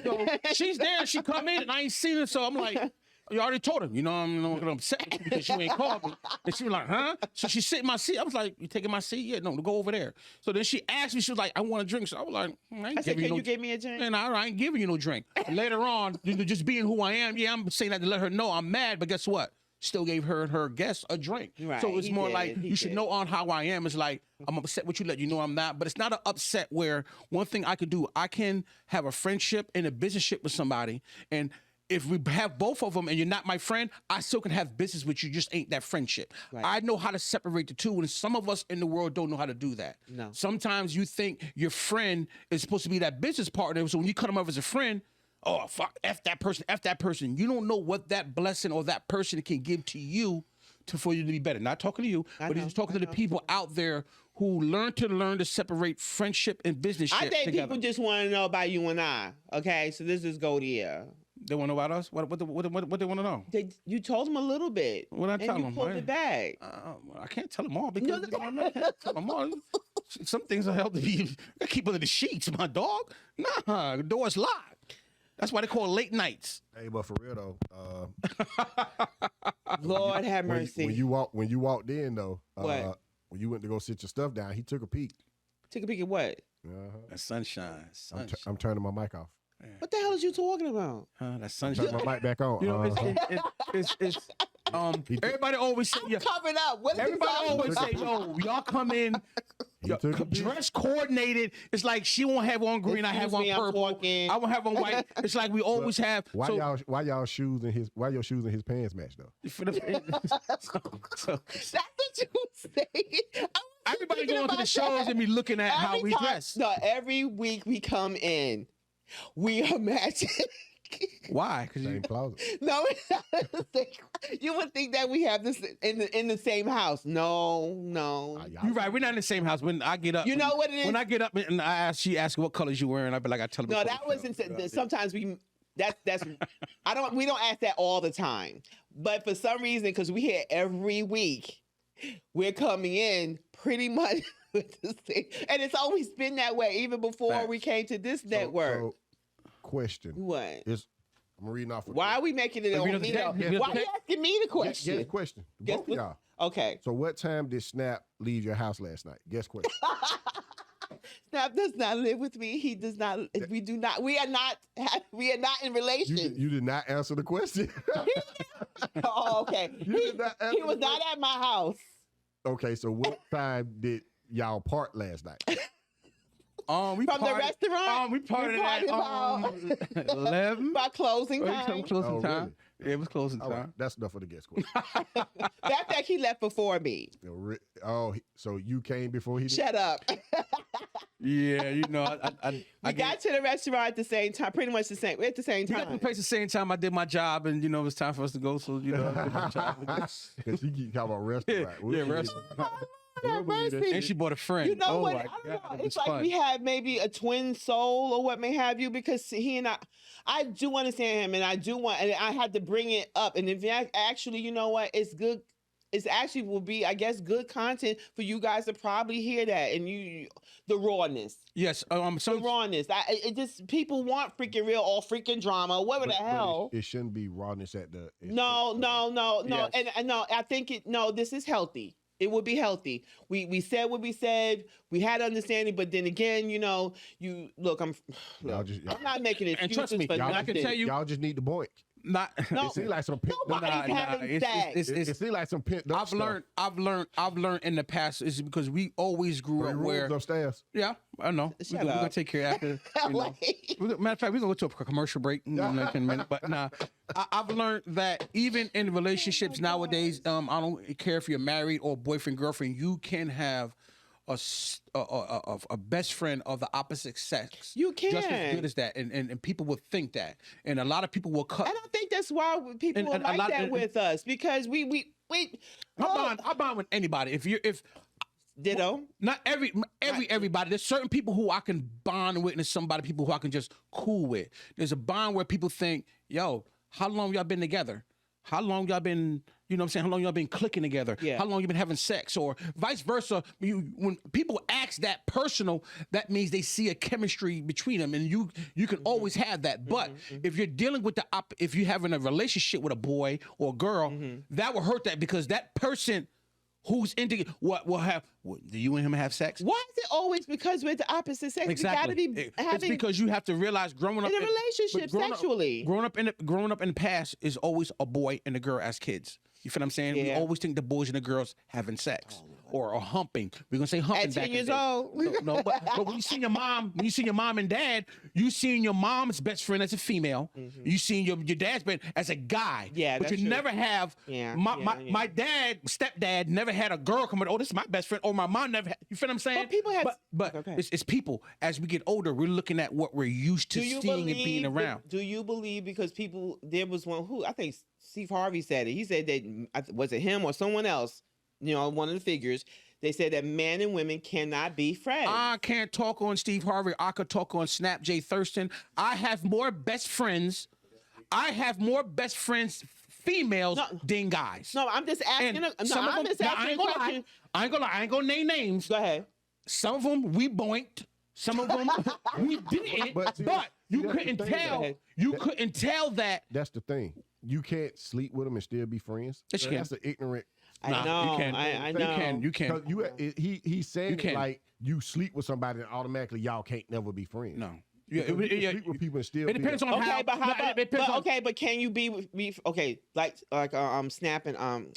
So she's there. She come in, and I ain't seen her, so I'm like. You already told her, I'm not gonna upset you because you ain't called me. And she was like, huh? So she sit in my seat. I was like, you taking my seat? Yeah, no, go over there. So then she asked me, she was like, I want a drink. So I was like, I ain't I said, giving can you you give me a drink? And I ain't giving you no drink. Later on, just being who I am, I'm saying that to let her know I'm mad, but guess what? Still gave her and her guests a drink. Right, So it's he more did, like he you should did. know on how I am. It's like I'm upset with you, let you know I'm not. But it's not an upset where one thing I could do, I can have a friendship and a businessship with somebody, and if we have both of them and you're not my friend, I still can have business with you, just ain't that friendship. Right. I know how to separate the two, and some of us in the world don't know how to do that. No. Sometimes you think your friend is supposed to be that business partner, so when you cut them off as a friend, oh, fuck, F that person. You don't know what that blessing or that person can give to you for you to be better. Not talking to you, but he's talking to the people out there who learn to separate friendship and business I shit think together. people just want to know about you and I. Okay, so this is Godia. They want to know about us? What they want to know? You told them a little bit. What I tell and you them? pulled right? it back. I can't tell them all because I can't tell them all. Some things are held to be. I keep under the sheets, my dog. Nah, the door's locked. That's why they call it late nights. Hey, but for real though, Lord have mercy. when you walked in though, What? when you went to go sit your stuff down, he took a peek. Take a peek at what? That sunshine. I'm turning my mic off. What the hell is you talking about? That Turn sunshine. my mic back on. You know, it's everybody always say, yeah, Covered up. What everybody always say, yo, y'all come in, yo, took a peek. dress coordinated. It's like she won't have on green, I have Excuse on me, I'm purple. talking. I won't have on white. It's like we always have. Why so, your shoes and his pants match though? for the, so That's what you say. everybody going to the shows and be looking at how we dress. No, every week we come in, we are matching. Why? Because Same closet. No, it's not the same. You would think that we have this in the same house. No. you're right. We're not in the same house. When I get up, You know what it is? When I get up and she asks what colors you wearing, I be like, I tell her. No, before that the wasn't. show. Sometimes that's we don't ask that all the time, but for some reason, because we hear every week, we're coming in pretty much with the same, and it's always been that way even before Facts. we came to this network. So, question. What? I'm reading off. Why are we making it But we on don't- me? yeah, though? yeah, Why are yeah. you asking me the question? Guess question. Guess Both of what- y'all. Okay. So what time did Snap leave your house last night? Guess question. Snap does not live with me. He does not. We do not. We are not. We are not in relation. You did not answer the question. Oh, okay. You did not answer He was the not at my house. Okay, so what time did y'all part last night? We From the partied- restaurant? we partied partied at 11. By closing It time. was closing Oh, time. Yeah, it was closing All right, time. that's enough for the guest question. That fact, he left before me. So you came before he did? Shut up. Yeah, you know, I We got to the restaurant at the same time, pretty much the same. At the same We got to the time. place at the same time I did my job, and you know it was time for us to go. So you know, I did my job. Because he keep talking about restaurant. Yeah, restaurant. Have mercy. And she bought a friend. You know oh what? my I don't God, know. it was It's like fun. we have maybe a twin soul or what may have you, because he and I do understand him, and I had to bring it up. And if actually, you know what, it's good. It's actually will be, I guess, good content for you guys to probably hear that, and the rawness, Yes, the some rawness. It just people want freaking real or freaking drama, whatever the hell. It shouldn't be rawness at the. No, Yes. and no. I think this is healthy. It would be healthy. We said what we said. We had understanding, but then again, you look. I'm not making And excuses trust me, for y'all, I nothing. can tell you, Y'all just need the boink. not. No. It seems like some pent. Nobody's having sex. It seems like some pent. I've learned in the past is because we always grew up where. Upstairs. Yeah, I know. Shut We're gonna up. take care after. You know. Like- Matter of fact, we're gonna go to a commercial break in a minute. But nah, I've learned that even in relationships nowadays, I don't care if you're married or boyfriend, girlfriend, you can have a best friend of the opposite sex. You Just as can. good as that. And people will think that. And a lot of people will cut. I don't think that's why people And are a like lot- that and- with us, because we I bond with anybody. If ditto. not everybody. There's certain people who I can bond with, and there's somebody people who I can just cool with. There's a bond where people think, yo, how long y'all been together? How long y'all been, you know what I'm saying? How long y'all been clicking together? Yeah. How long you been having sex? Or vice versa. When people ask that personal, that means they see a chemistry between them, and you can always have that. But if you're dealing with if you're having a relationship with a boy or a girl, that will hurt that, because that person who's into what will have. Do you and him have sex? Why is it always because we're the opposite sex? Exactly. We gotta be It's having because you have to realize growing up in a relationship but sexually. Growing up in the past is always a boy and a girl as kids. You feel what I'm saying? We Yeah. always think the boys and the girls having sex or humping. We're gonna say humping At back 10 in years the day. old. No, but when you see your mom and dad, you seeing your mom's best friend as a female. You seeing your dad's best as a guy. Yeah, but that's you true. never have. Yeah, My stepdad never had a girl come in. Oh, this is my best friend. Or my mom never. You feel what I'm saying? But people have- But Okay. it's people. As we get older, we're looking at what we're used to seeing and being around. Do you believe, because there was one who, I think Steve Harvey said it. He said that was it him or someone else? You know, one of the figures. They said that men and women cannot be friends. I can't talk on Steve Harvey. I could talk on Snap Jay Thurston. I have more best friends. Females than guys. No, I'm just asking. And No, some of I'm them, just now, asking a question. I ain't gonna name names. Go ahead. Some of them we boinked. Some of them we didn't. But But, see, you that's the couldn't thing, tell. though. You couldn't tell that. That's the thing. You can't sleep with them and still be friends. Yes, you can. That's an ignorant. I Nah, know. you can't. I You know. can. You can. 'Cause he's saying You it can. like you sleep with somebody and automatically y'all can't never be friends. No. You can sleep with people and still. It depends on Okay, how. but how no, about, it depends on, okay, but can you be okay, like Snap and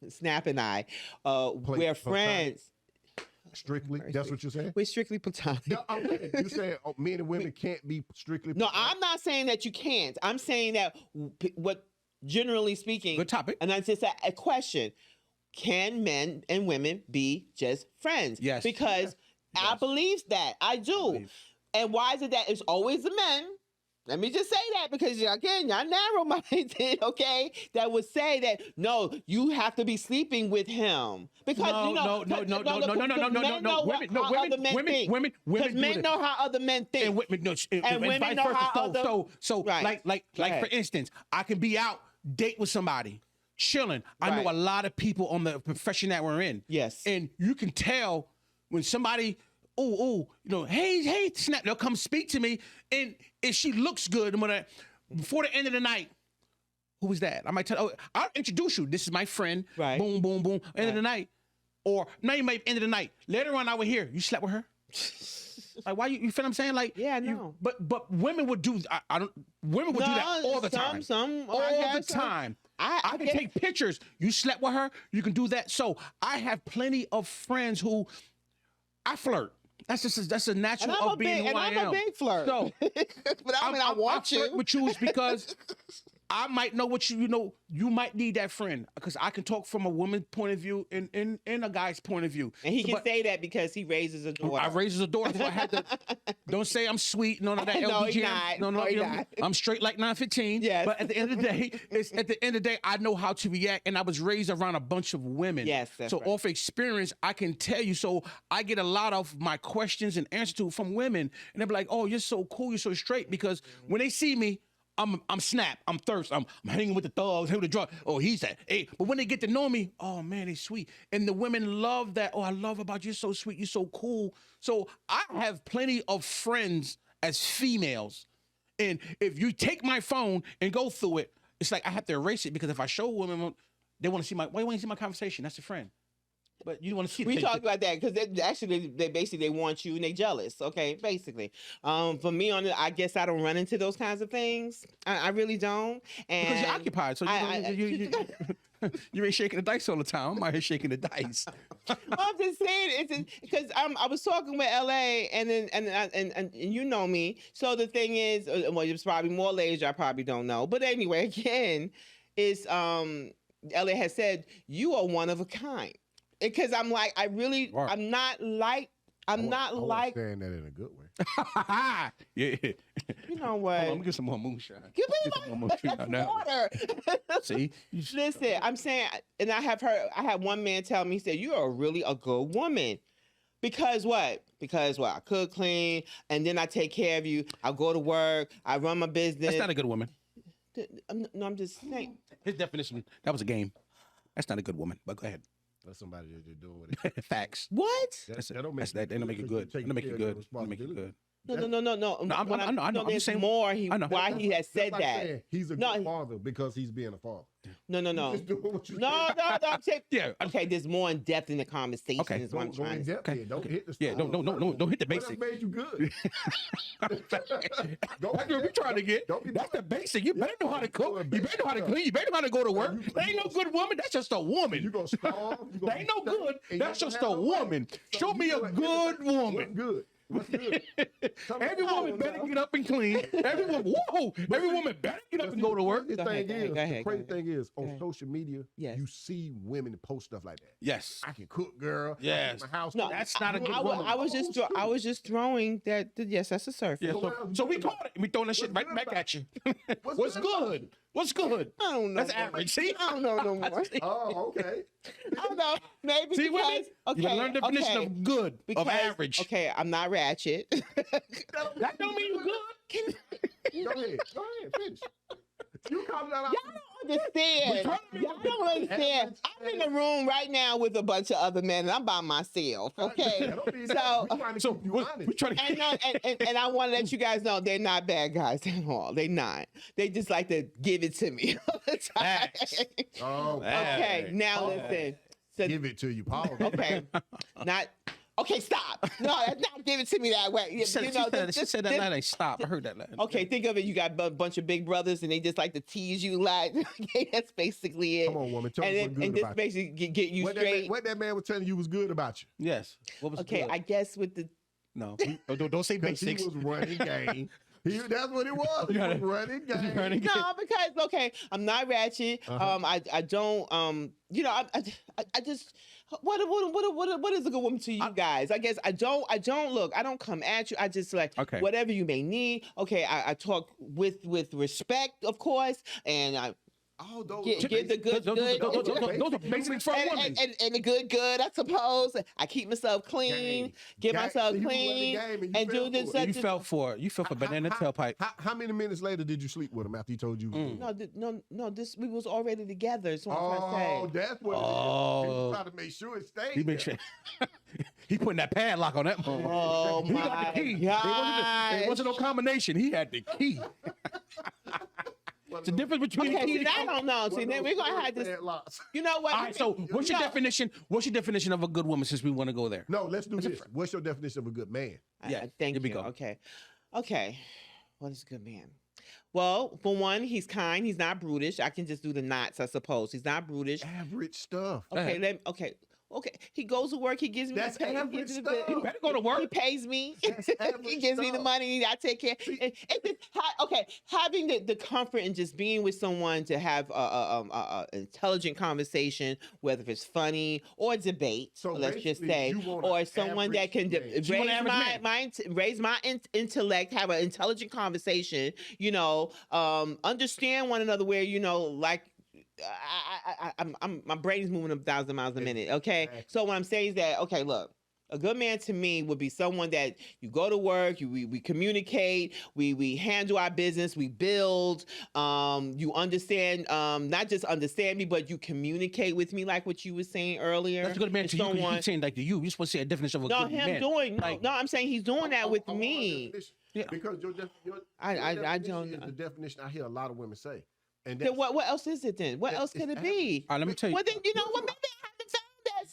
Snap and I we're platonic. friends. strictly. That's what you're saying. We're strictly platonic. No, you saying men and women can't be strictly. No, platonic? I'm not saying that you can't. I'm saying that what generally speaking. Good topic. And that's just a question. Can men and women be just friends? Yes. Because I believe that. I do. believe. And why is it that it's always the men? Let me just say that because again, y'all narrow-minded, okay? That would say that no, you have to be sleeping with him because No, you know. no. Women Because do men it. know how other men think. And women, no, and women vice know versa. how other- So, Right. like Go for ahead. instance, I can be out date with somebody, chilling. I know Right. a lot of people on the profession that we're in. Yes. and you can tell when somebody, hey, Snap, they'll come speak to me, and if she looks good, I'm gonna before the end of the night. Who was that? I might tell. Oh, I'll introduce you. This is my friend. Right. Boom, boom, boom. End of Right. the night, or not even end of the night. Later on, I would hear you slept with her. Like why you feel what I'm saying? Like Yeah, I you- know. but women would do I don't women would do that all the time. Some all I the guess some. time. I I can get- take pictures. You slept with her, you can do that. So I have plenty of friends who I flirt. That's a natural And I'm a of being big, who and I I'm am. a big flirt. So but I mean, I want flirt you. with you is because I might know what you might need that friend because I can talk from a woman's point of view and a guy's point of view. And he can But say that because he raises a daughter. I raises a daughter, so I had to. Don't say I'm sweet, none of that. No, LBGM. he not. No, No, he you know, not. I'm straight like 915. Yes. But at the end of the day, I know how to react, and I was raised around a bunch of women. Yes, that's so right. off experience, I can tell you. So I get a lot of my questions and answers to from women, and they're like, "Oh, you're so cool, you're so straight." Because when they see me. I'm Snap. I'm Thirst. I'm hanging with the thugs, hanging with the drug. Oh, he's that. Hey, but when they get to know me, oh man, they sweet. And the women love that. Oh, I love about you. You're so sweet. You're so cool. So I have plenty of friends as females. And if you take my phone and go through it, it's like I have to erase it because if I show women, they want to see my. Why do you want to see my conversation? That's a friend. But you don't want to see. We the- talked about that because they basically want you and they jealous. Okay, basically. For me I guess I don't run into those kinds of things. I really don't. And because you're occupied, so you ain't shaking the dice all the time. I'm out here shaking the dice. I'm just saying it's because I was talking with LA and then and you know me. So the thing is, well, it's probably more ladies I probably don't know. But anyway, again, is LA has said you are one of a kind. Because I'm like, Right. I'm not like I was saying that in a good way. Yeah. you know Hold what? on, let me get some more moonshine. Give me Get some more my moonshine that's now. water. See? Listen, I'm saying, and I had one man tell me, he said, you are really a good woman. Because what? I cook, clean, and then I take care of you. I go to work. I run my business. That's not a good woman. I'm just saying. His definition, that was a game. That's not a good woman, but go ahead. That's somebody that you're doing with it. Facts. What? That's it. That don't make That don't make it good. That don't make it good. That don't make it good. No. I know, I know, I'm there's just saying- more. I know. Why he has said That's like that. saying he's a No, good father because he's being a father. No. Just doing what you No. I'm saying, Yeah. okay, there's more in depth in the conversation. Okay. Is what I'm Don't go trying in to say. depth here. Don't hit the Yeah, stone. don't hit the What else basic. made you good? Don't That's what we're trying to get. Don't be That's the doing- basic. You better know how to cook. You better know how to clean. You better know how to go to work. You- That ain't no good woman. That's just a woman. You gonna starve. You gonna That ain't no be sick, good. and That's you just don't a have no money. woman. So Show you me a doing good everything. woman. What's good? What's good? Tell me Every what's woman good better now. get up and clean. Every woman, whoa! Every woman better get up and go to work. The Go ahead, thing is, go ahead, the go crazy ahead. thing is, on ahead. social media, Yes. you see women post stuff like that. Yes. I can cook, girl. Yes. My house. No, That's not a good I woman. was just throwing that. Yes, that's a surface. Yeah, So what else so you we good caught it. We throwing that shit What's right good back about at you. What's What's good about good? What's good? I don't know. That's average. See? I don't know no more. Oh, okay. I don't know. Maybe See, women, because okay, you gotta learn the definition okay, of good, because, of average. Okay, I'm not ratchet. That don't mean you good. Go ahead. Finish. You called that out. Y'all don't understand. Y'all don't understand. I'm in the room right now with a bunch of other men, and I'm by myself. Okay, so. So we're trying to. And, no, and I want to let you guys know they're not bad guys at all. They're not. They just like to give it to me all the time. Facts. Oh, Okay, now Oh. listen. So, give it to you, Paul. okay, not. Okay, stop. No, that's not give it to me that way. She said, she said that this- line ain't stop. I heard that line. Okay, think of it. You got a bunch of big brothers, and they just like to tease you. Like, okay, that's basically it. Come on, woman. Tell and me then, what's good and this about you. basically get you What straight. that man was telling you was good about you. Yes. What was Okay, good? I guess with the No. Don't say Because he basics. was running game. That's what it was. He was running game. Running game. no, because okay, I'm not ratchet. Uh-huh. I don't you know, I just what is a good woman to you guys? I guess I don't look. I don't come at you. I just like Okay. whatever you may need. Okay, I talk with respect, of course, and I All those give the good Those are basics for a woman. and the good, I suppose. I keep myself clean, Game. get Game. myself So you won the clean, game and you and do fell this. for it. You fell for banana tailpipe. How many minutes later did you sleep with him after he told you? No. This we was already together. That's what I'm trying to say. Oh, that's what it is. He Oh. was trying to make sure it stayed. He make sure. He putting that padlock on that motherfucker. Oh He got my the key. gosh. It wasn't no combination. He had the key. It's the difference between Okay, the key. see, I don't know. See, then we're gonna have this. You know what? All right. So, what's your No. definition? What's your definition of a good woman? Since we want to go there. No, let's do this. What's your definition of a good man? Yeah, Thank here we you. go. Okay. What is a good man? Well, for one, he's kind. He's not brutish. I can just do the knots, I suppose. He's not brutish. Average stuff. Okay, okay. He goes to work. He gives me. That's the pay, he average gives me stuff. You better go to work. He pays me. That's he average gives me the stuff. money. I take care. Okay, having the comfort and just being with someone to have a intelligent conversation, whether it's funny or debate. So let's just basically, say, you want or an someone that can average man. You want an average raise my intellect, have an intelligent conversation. You know, understand one another. Where like. I'm my brain's moving 1,000 miles a minute. Okay, Exactly. so what I'm saying is that look, a good man to me would be someone that you go to work, we communicate, we handle our business, we build. You understand, not just understand me, but you communicate with me, like what you were saying earlier. That's a good man And to you. someone- You're saying like to you. You're supposed to say a definition of a No, good him man. doing. Like- No, I'm saying he's doing that with I want my me. definition. Yeah. Because your I definition don't is know. the definition I hear a lot of women say. And Then that's, what else is it then? What that else is could it average. be? All right, let me tell you. Well, then maybe I haven't found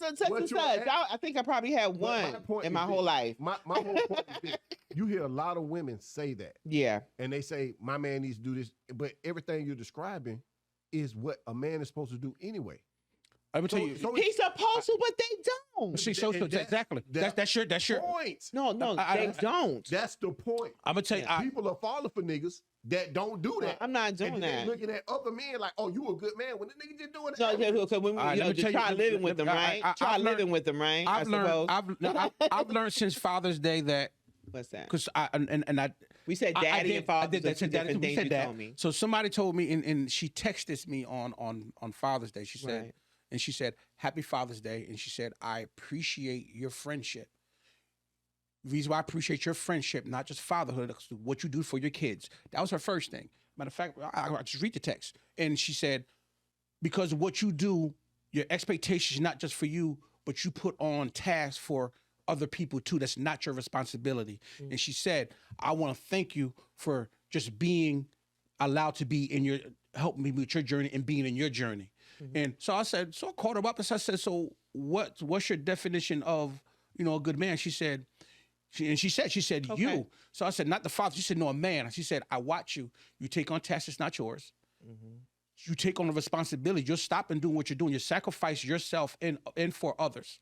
that such What and you're such. at- I think I probably had but my one point in is my whole this. life. My whole point is this. You hear a lot of women say that. Yeah. And they say, my man needs to do this. But everything you're describing is what a man is supposed to do anyway. Let me tell you. So He's supposed to, but they don't. See, so and that's- exactly. That's your. point. No, they don't. That's the point. I'm gonna tell you. People are falling for niggas that don't do that. I'm not doing and then that. looking at other men like, oh, you a good man when the nigga just doing No, that. because when All right, let me just tell you- try let- living with let- them, I- right? I- Try I've learned- living with them, right? I I've learned. suppose. I've learned since Father's Day that What's that? because I We said daddy and father. that. Two different We things said you that. told me. So somebody told me, and she texted me on Father's Day. She said, Right. and she said, "Happy Father's Day," and she said, "I appreciate your friendship. The reason why I appreciate your friendship, not just fatherhood, is what you do for your kids." That was her first thing. Matter of fact, I just read the text, and she said, "Because of what you do, your expectations not just for you, but you put on tasks for other people too. That's not your responsibility." And she said, "I want to thank you for just being allowed to be in your, helping me with your journey and being in your journey." And so I said, so I called her up and I said, "So what's your definition of, a good man?" She said, she said, Okay. "You." So I said, "Not the father." She said, "No, a man." She said, "I watch you. You take on tasks that's not yours. You take on the responsibility. You're stopping doing what you're doing. You sacrifice yourself and for others."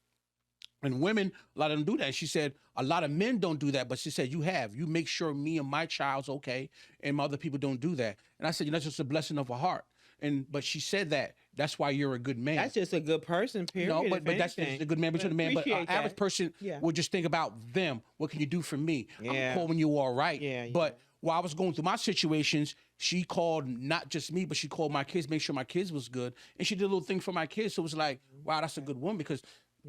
And women, a lot of them do that. She said, a lot of men don't do that, but she said, you have. You make sure me and my child's okay, and my other people don't do that. And I said, that's just a blessing of a heart. But she said that's why you're a good man. That's just a good person, period. No, if but that's anything. a good man between the man. But an Appreciate average that. person Yeah. would just think about them. What can you do for me? Yeah. I'm calling you all right. Yeah, But while I was going through my situations, she called not just me, but she called my kids, make sure my kids was good, and she did a little thing for my kids. So it was like, wow, that's a good woman because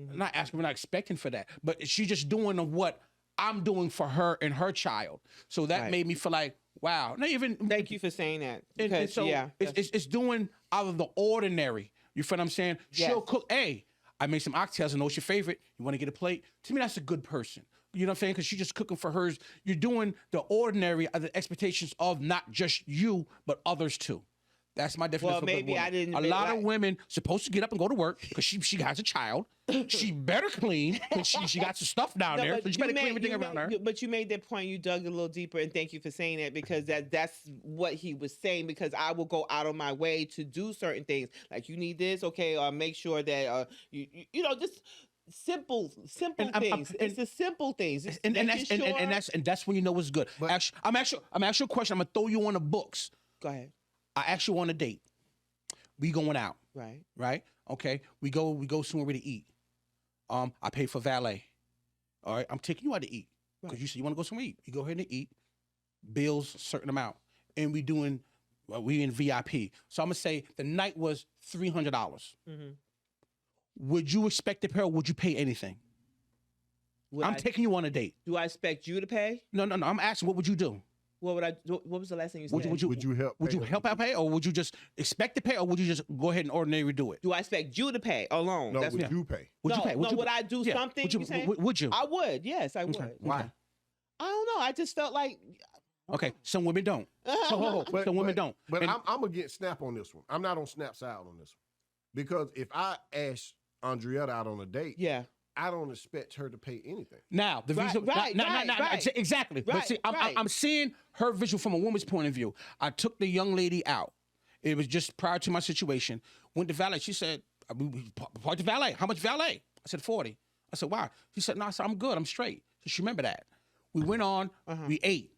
I'm not asking, we're not expecting for that, but she's just doing what I'm doing for her and her child. So that Right. made me feel like, wow. Not even Thank you for saying that. and Because, so yeah, it's doing out of the ordinary. You feel what I'm saying? She'll Yes. cook. Hey, I made some oxtails. I know it's your favorite. You want to get a plate? To me, that's a good person. You know what I'm saying? Because she's just cooking for hers. You're doing the ordinary of the expectations of not just you, but others too. That's my definition. Well, of a good maybe I woman. didn't A lot of like- women supposed to get up and go to work because she has a child. She better clean because she got some stuff down No, there. but So she you better made- clean everything you around made- her. But you made that point. You dug a little deeper, and thank you for saying that because that's what he was saying. Because I will go out of my way to do certain things. Like you need this, okay? Make sure that you know just simple And I'm- things. It's the simple things. It's And making that's when you know it's good. But- I'm actually a question. I'm gonna throw you on the books. Go ahead. I actually want a date. We going out, Right. right? Okay. We go somewhere to eat. I pay for valet. All right. I'm taking you out to eat because Right. you said you want to go somewhere to eat. You go ahead and eat. Bills certain amount, and we in VIP. So I'm gonna say the night was $300. Mm-hmm. Would you expect to pay, or would you pay anything? I'm taking you on a date. Do I expect you to pay? No. I'm asking, what would you do? What would I? What was the last thing you said? Would you Would you help? Would you pay help out pay, or would you just expect to pay, or would you just go ahead and ordinarily do it? Do I expect you to pay alone? No, That's would what, you pay? Would no, you pay? no, you would pay? I do Yeah. something? Would you? You saying? Would you? I would. Yes, I would. Okay. Why? I don't know. I just felt like. Okay. Some women don't. Some women don't. But And- I'm against Snap on this one. I'm not on Snap's side on this one because if I ask Andrietta out on a date, Yeah. I don't expect her to pay anything. Now the Right, reason, right, right. exactly. But Right, see, right. I'm seeing her visual from a woman's point of view. I took the young lady out. It was just prior to my situation. Went to valet. She said, "We parked the valet. How much valet?" I said 40. I said, "Why?" She said, "No, I said, I'm good. I'm straight." So she remember that. We went on. We ate.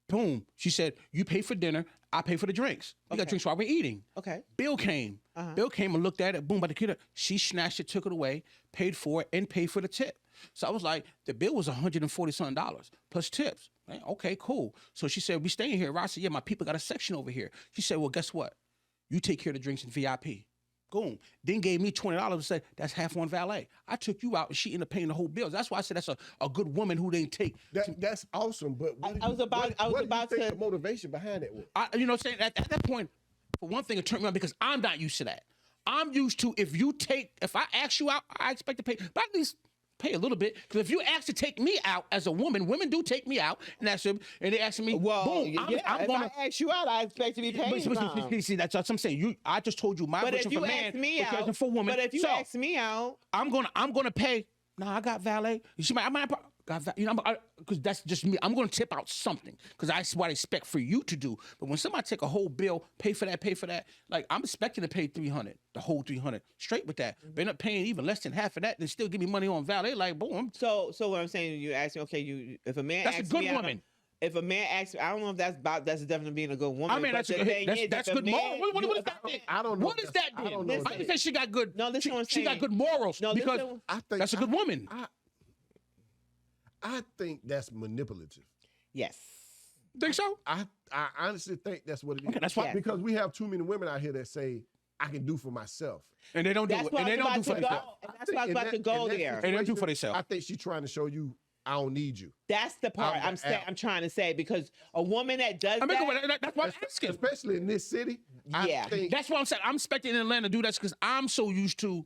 Boom. She said, "You pay for dinner. I pay for the drinks. You got Okay. drinks while we're eating." Okay. Bill came. Bill came and looked at it. Boom, by the kid. She snatched it, took it away, paid for it, and paid for the tip. So I was like, the bill was $140 something plus tips. Right? Okay, cool. So she said, "We staying here." I said, "Yeah, my people got a section over here." She said, "Well, guess what? You take care of the drinks in VIP." Boom. Then gave me $20 and said, "That's half on valet." I took you out and she ended up paying the whole bill. That's why I said that's a good woman who didn't take. That's awesome. But what I was about do you think to- the motivation behind it was? You know what I'm saying? At that point, for one thing, it turned me on because I'm not used to that. I'm used to if I ask you out, I expect to pay, but at least pay a little bit. Because if you ask to take me out as a woman, women do take me out, and they asking me, Well, boom, yeah. I'm If gonna. I ask you out, I expect to be paying. some. See, that's what I'm saying. I just told you my But version if you for man, ask me which out, isn't for women. but if you So, ask me out, I'm gonna pay. Nah, I got valet. She might, because that's just me. I'm gonna tip out something because that's what I expect for you to do. But when somebody take a whole bill, pay for that, like I'm expecting to pay $300, the whole $300, straight with that. They end up paying even less than half of that, then still give me money on valet. Like, boom, so what I'm saying, you ask me, okay, if a man that's a asks good me out, woman. if a man asks, I don't know if that's definitely being a good woman. I mean, but that's the good. thing is, That's if a good man- morals. What you- is if that? a- Then? I don't know What if is that that's- I then? don't know if I didn't say she got good. No, listen what I'm she got saying. good morals No, because listen- I think that's a good woman. I think that's manipulative. Yes. Think so? I honestly think that's what it is. Okay, that's why- Because we have too many women out here that say I can do for myself. And they don't do That's it. why And I they was don't do about for to themselves. go. And that's why I was about to go there. And they do for themselves. I think she's trying to show you I don't need you. That's the part I'm trying to say because a woman that does I mean, that, that's what I'm asking. Especially in this city. Yeah. I think That's what I'm saying. I'm expecting in Atlanta to do that because I'm so used to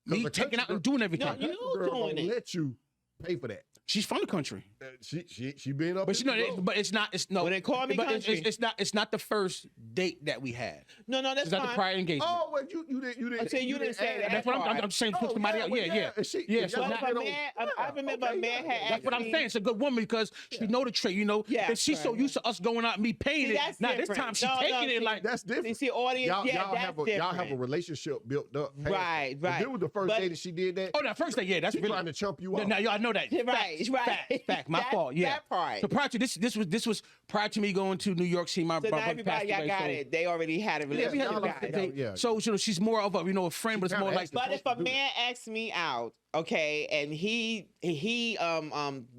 me the taking country out and girl- doing everything. No, you girl doing gonna it. let you pay for that. She's from the country, She been up. but in the road. but it's not. It's no. Well, then call me but country. it's not the first date that we had. no, that's It's not the fine. prior engagement. Oh, well, you didn't. I said you didn't say add that. That's what part. I'm saying. Oh, Put somebody out. well, Yeah. and she- Yeah, and so y'all now- been But on- man, I remember a man had That's what I'm asked saying. It's a good woman because she know the trade. You know, Yeah, and she's so correct. used to us going out and me paying See, it. that's Now this different. time she No, taking see, it like That's You different. see, audience, Y'all that's have a different. relationship built up. past Right, that. right. If it was the first But- day that she did that. oh, that first day. Yeah, that's She really. trying to chump you off. Now y'all know that. Right. Right, right. Fact. My fault. Yeah. That part. So prior to this was prior to me going to New York, see my So brother now everybody passed away, got so- it. They already had a Yeah, we relationship. had a Y'all relationship. yeah. So she's more of a friend, but it's kinda more like asked But if a supposed to do man asks me out, okay, and he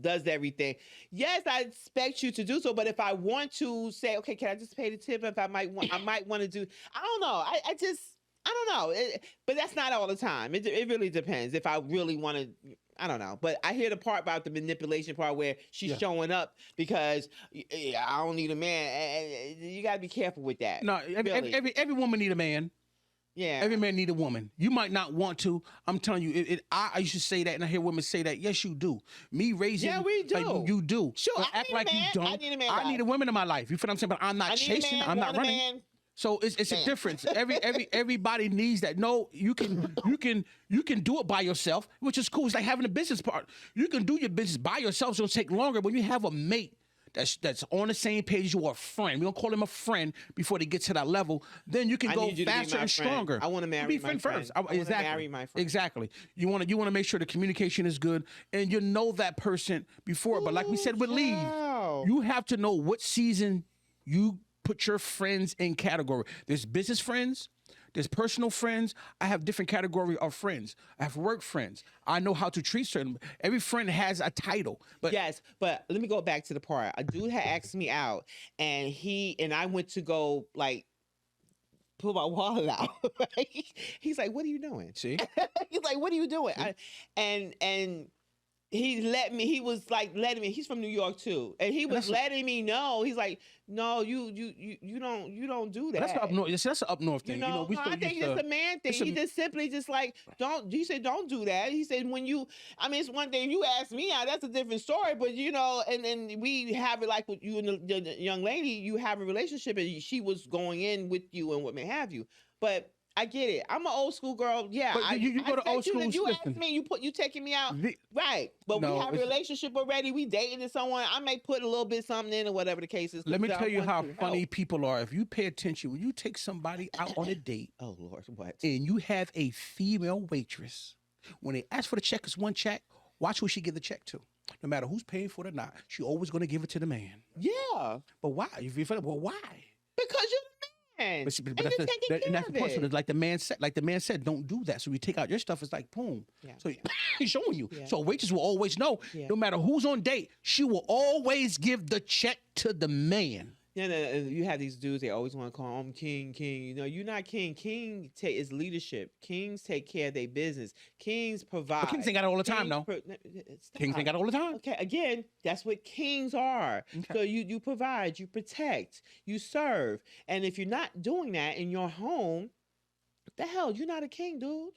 does everything, yes, I expect you to do so. But if I want to say, okay, can I just pay the tip? If I might want to do, I don't know. I don't know. But that's not all the time. It really depends. If I really want to. I don't know, but I hear the part about the manipulation part where she's showing up because I don't need a man. You got to be careful with that. no. Every woman need a man. Yeah. Every man need a woman. You might not want to. I'm telling you, I used to say that, and I hear women say that. Yes, you do. Me raising, Yeah, we do. like, you do. Sure, Don't I act need a like you man. don't. I need a man, I need guys. a woman in my life. You feel what I'm saying? But I'm not I need chasing. a man, I'm not want a running. man. So it's a Man. difference. Everybody needs that. No, you can do it by yourself, which is cool. It's like having a business partner. You can do your business by yourself. So it'll take longer. When you have a mate that's on the same page as you, or a friend, we don't call him a friend before they get to that level. Then you can I go need you to be faster my and friend. stronger. I wanna marry be my friend friend. first. I wanna Exactly. marry my friend. Exactly. You want to make sure the communication is good, and you know that person before. But like we said with leave, Wow. you have to know what season you put your friends in category. There's business friends. There's personal friends. I have different category of friends. I have work friends. I know how to treat certain. Every friend has a title. But Yes, but let me go back to the part. A dude had asked me out, and I went to go like pull my wallet out. Right? He's like, "What are you doing?" see, He's like, "What are you doing?" And he let me. He was like letting me. He's from New York too, and he was letting me know. He's like, "No, you don't do that." that's the up north. That's the up north thing. You know, we still I think used to- it's a man thing. it's a- He just simply just like don't. He said don't do that. He said when you, I mean, it's one thing you ask me out. That's a different story. But you know, and then we have it like with you and the young lady. You have a relationship, and she was going in with you and what may have you. But I get it. I'm an old school girl. Yeah, But you go to I old said school, You asked listen. me. You taking me out. The- Right, but No, we have a it's- relationship already. We dating someone. I may put a little bit something in or whatever the case is. Let me 'cause I tell you want how to funny help. people are. If you pay attention, when you take somebody out on a date Oh Lord, what? and you have a female waitress, when they ask for the check, it's one check. Watch who she give the check to. No matter who's paying for it or not, she always going to give it to the man. Yeah, But why? If you feel, well, why? because you're the man. But, see, but and that's you're the, taking that, and care that's the of point. So it. that, like the man said, don't do that. So we take out your stuff. It's like boom. Yeah. So he's showing you. Yeah. So a waitress will always know. Yeah. No matter who's on date, she will always give the check to the man. Yeah, and you have these dudes. They always want to call him king. You know, you're not king. King is leadership. Kings take care of their business. Kings provide. But kings ain't got it all the time, Kings though. Kings ain't got it all the time. Okay, again, that's what kings are. Okay. So you provide, you protect, you serve, and if you're not doing that in your home, what the hell, you're not a king, dude.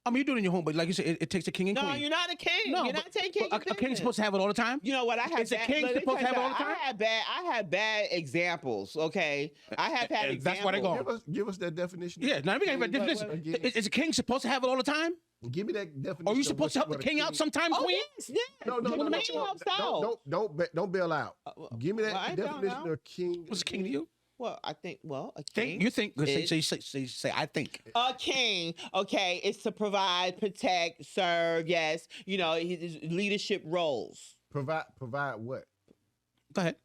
I mean, you do it in your home, but like you said, it takes a king and No, queen. you're not a king. No, you're but- not taking care but of a king's supposed to have it all the time. You know what? I have Is a bad, king let me supposed to tell have you it all the something. I had bad examples. Okay, I have had And examples. that's why they go. Give us that definition. Yeah, now we got What- listen. again? Is a king supposed to have it all the time? Give me that definition. Or are you of supposed to help the what a king out sometime, Oh queen? yes, yes. No, no, You no, wanna no, make sure no, helps out. don't bail out. Give me well, I that ain't bailing definition out. of king. What's a king to you? Well, I think. Well, a Think king. you think? is- Say I think. A king, okay, is to provide, protect, serve. Yes, you know his leadership roles. Provide what? Go ahead.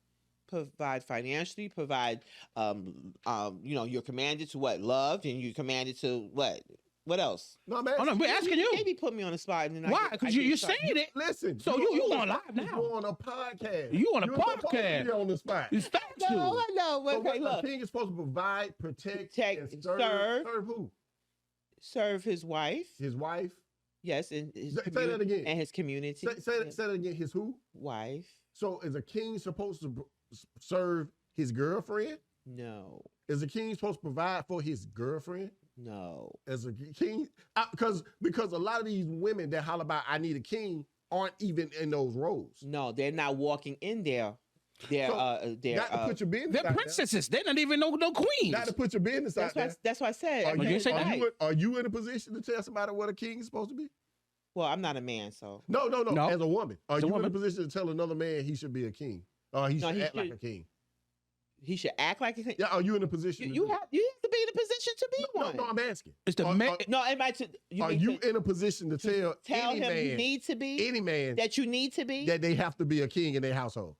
Provide financially. Provide. You know, you're commanded to what? Love, and you're commanded to what? What else? No, man. Oh no, we're asking you. Maybe put me on the spot. And then Why? Because you're saying it. Listen. So you on live now. You on a podcast. You on a You're supposed to podcast. be on the spot. It's facts No, to. no. So Okay, what, look. a king is supposed to provide, protect, Protect, and serve. serve. Serve who? Serve his wife. His wife. Yes, and his Say that again. And his community. Say that again. His who? Wife. So is a king supposed to serve his girlfriend? No. Is a king supposed to provide for his girlfriend? No. As a king, because a lot of these women that holler about I need a king aren't even in those roles. No, they're not walking in there. They're So, they're Not to put your business They're out princesses. They're not even no there. queens. Not to put your business out there. that's what I said. Are, you you, say are, that? you, are you in a position to tell somebody what a king is supposed to be? Well, I'm not a man, so No. No. As a woman, are As a you woman. in a position to tell another man he should be a king? Or he No, should he act like should- a king? he should act like a king. Yeah. Are you in a position? You have to be in a position to be one. No, I'm asking. It's the Are- man. are- No, everybody. Are mean you to in a position to tell any him you man, need to be any man, that you need to be? that they have to be a king in their household?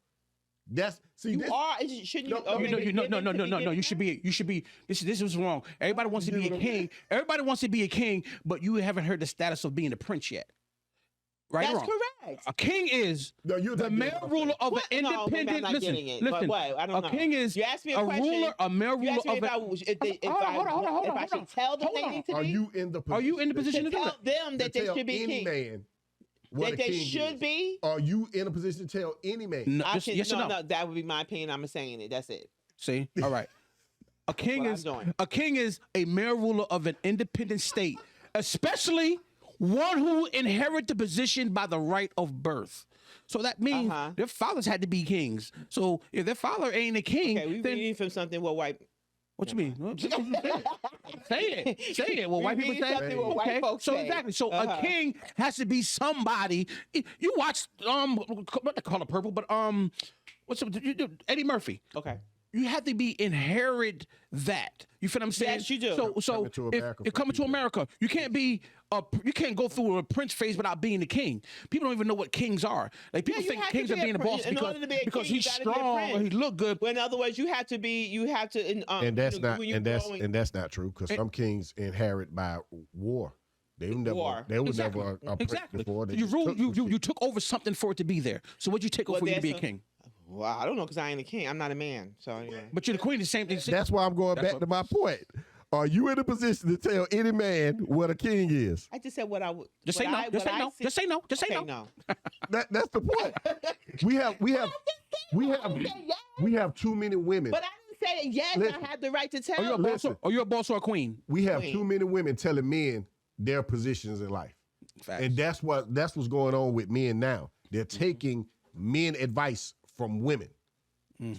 That's see. You this, are. Shouldn't you? No, or you know, maybe No. given to begin You with? should be. You should be. This was wrong. Everybody wants to be a king. Everybody wants to be a king, but you haven't heard the status of being a prince yet. Right or That's wrong? correct. A king is No, you're the not getting male what I'm ruler saying. of What? an No, maybe I'm independent. not Listen, getting it, listen. but what? I don't know. king is You asked me a question. ruler, a male You ruler asked me of if I, an. if they, if Hold on, I, hold on, hold on, if I hold should on. tell them Hold they on. need to Are be. you in the position? Are you in the To position to do tell it? them that they tell should be any king. man what That a they king should is? be. Are you in a position to tell any man? No, I yes, can, yes or no, no? no, that would be my opinion. I'm saying it. That's it. See, all right. A king what I'm is doing. a king is a male ruler of an independent state, especially one who inherit the position by the right of birth. So that means their fathers had to be kings. So if their father ain't a king, Okay, we then reading from something what white. what you mean? Say it. Well, We white people read say something what white okay. folks So say. exactly. So Uh-huh. a king has to be somebody. You watch what they call it purple, but Eddie Murphy. Okay. You have to be inherit that. You feel what I'm saying? Yes, you do. So Coming to if America for coming to people. America, you can't go through a prince phase without being a king. People don't even know what kings are. Like people Yeah, you think have to kings be are a being a prince. boss In order to be a because king, he's you gotta be a strong or he prince. look good. Well, in other words, you have to. And that's not when you're and that's growing- and that's not true because some kings inherit by war. They were never War. they were Exactly. never a prince Exactly. before. They You just rule. took You some shit. took over something for it to be there. So what'd you take over Well, for you to there's be a some- king? Well, I don't know because I ain't a king. I'm not a man. So anyway. But you're the queen. The same thing. That's why I'm going back to my point. Are you in a position to tell any man what a king is? I just said what I would. Just say no. Just say no. Just say no. Just say Okay, no. no. That's the point. we have too many women. But I didn't say yes. Listen. I have the right to Are tell. you a them. boss? Are you a boss or a queen? We have Queen. too many women telling men their positions in life. Facts. And that's what's going on with men now. They're Mm-hmm. taking men advice from women. And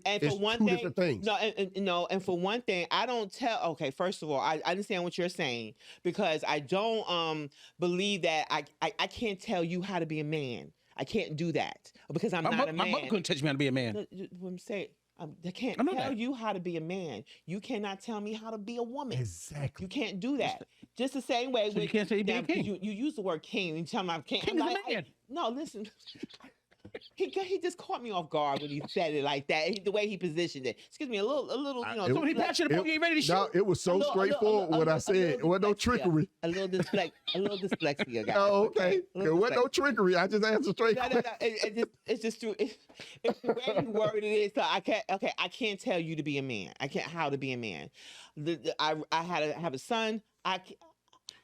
It's for one two thing, different things. and for one thing, I don't tell. Okay, first of all, I understand what you're saying because I don't believe that I can't tell you how to be a man. I can't do that because I'm not a My man. mother couldn't teach me how to be a man. What I'm saying, I can't I know tell that. you how to be a man. You cannot tell me how to be a woman. Exactly. You can't do that. Just the same way. So you can't say you be a now, king. You use the word king. And you tell me I'm king. King I'm is a like, man. no, listen. He just caught me off guard when he said it like that. The way he positioned it. Excuse me, a little, So when he passed you the ball, you ain't ready to shoot. No, it was so straightforward what I said. It wasn't no trickery. A little dyslexia, guys. Oh, okay. A It little wasn't no dyslexia. trickery. I just answered straight. No, it's just true. It's the way you worded it. So I can't tell you to be a man. I can't how to be a man. I have a son.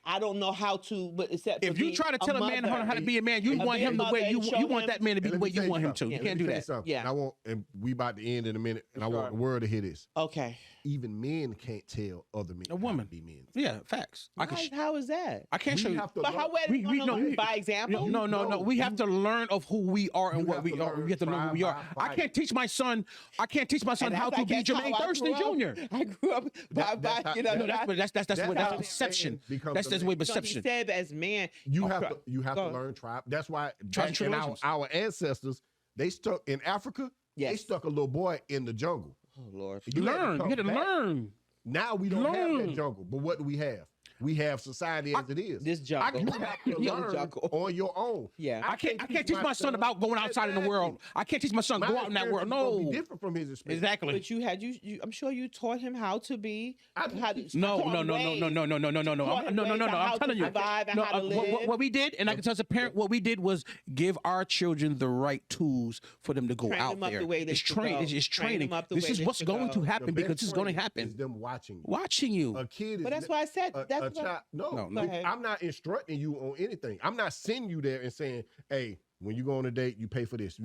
I don't know how to, but except If for you being try to tell a man mother. how to be a man, you A want him the mother way and show you want him- that man to be the Let way me you tell want him to. something. You Let can't me do tell you that. something. Yeah. And I want, and we about to end in a minute, and I want the world to hear this. Okay. Even men can't tell other men A woman. how to be men. Yeah, facts. I can. How is that? I can't show We you. have to But how learn- by example? No. We have to learn of who we are and You what have we to are. learn We have to learn who we are. trial by I can't teach my son. I can't teach my son And how that's- to be I guess Jermaine how I Thurston grew Jr. up. I grew up by that's how- you know. No, that's how what a perception. man becomes That's a the man. way No, he perception. said as man. You Oh, have crap. to Go. learn tribe. That's why Trials and back in tribulations. our ancestors, they stuck in Africa. They Yes. stuck a little boy in the jungle. Oh Lord. You had to Learn. come You got to back. learn. Now we don't have Learn. that jungle. But what do we have? We have society as it is. This jungle. You have to Yeah, learn jungle. on your own. Yeah. I can't teach my son about going outside in the world. I can't teach my son My go out in that world. experience is gonna No. be different from his experience. Exactly. But you had you. I'm sure you taught him how to be. I- how to, No. taught him ways. I'm how to telling you. survive and how to live. What we did, and I can tell as a parent, what we did was give our children the right tools for them to go Train out them up there. the way they It's should training. go. It's Train training. them up the This way is they what's should going go. to The happen because best this is going to training happen. Is them watching you. Watching you. A kid is. But that's why I said a that's child. No, Go ahead. I'm not instructing you on anything. I'm not sending you there and saying, "Hey, when you go on a date, you pay for this."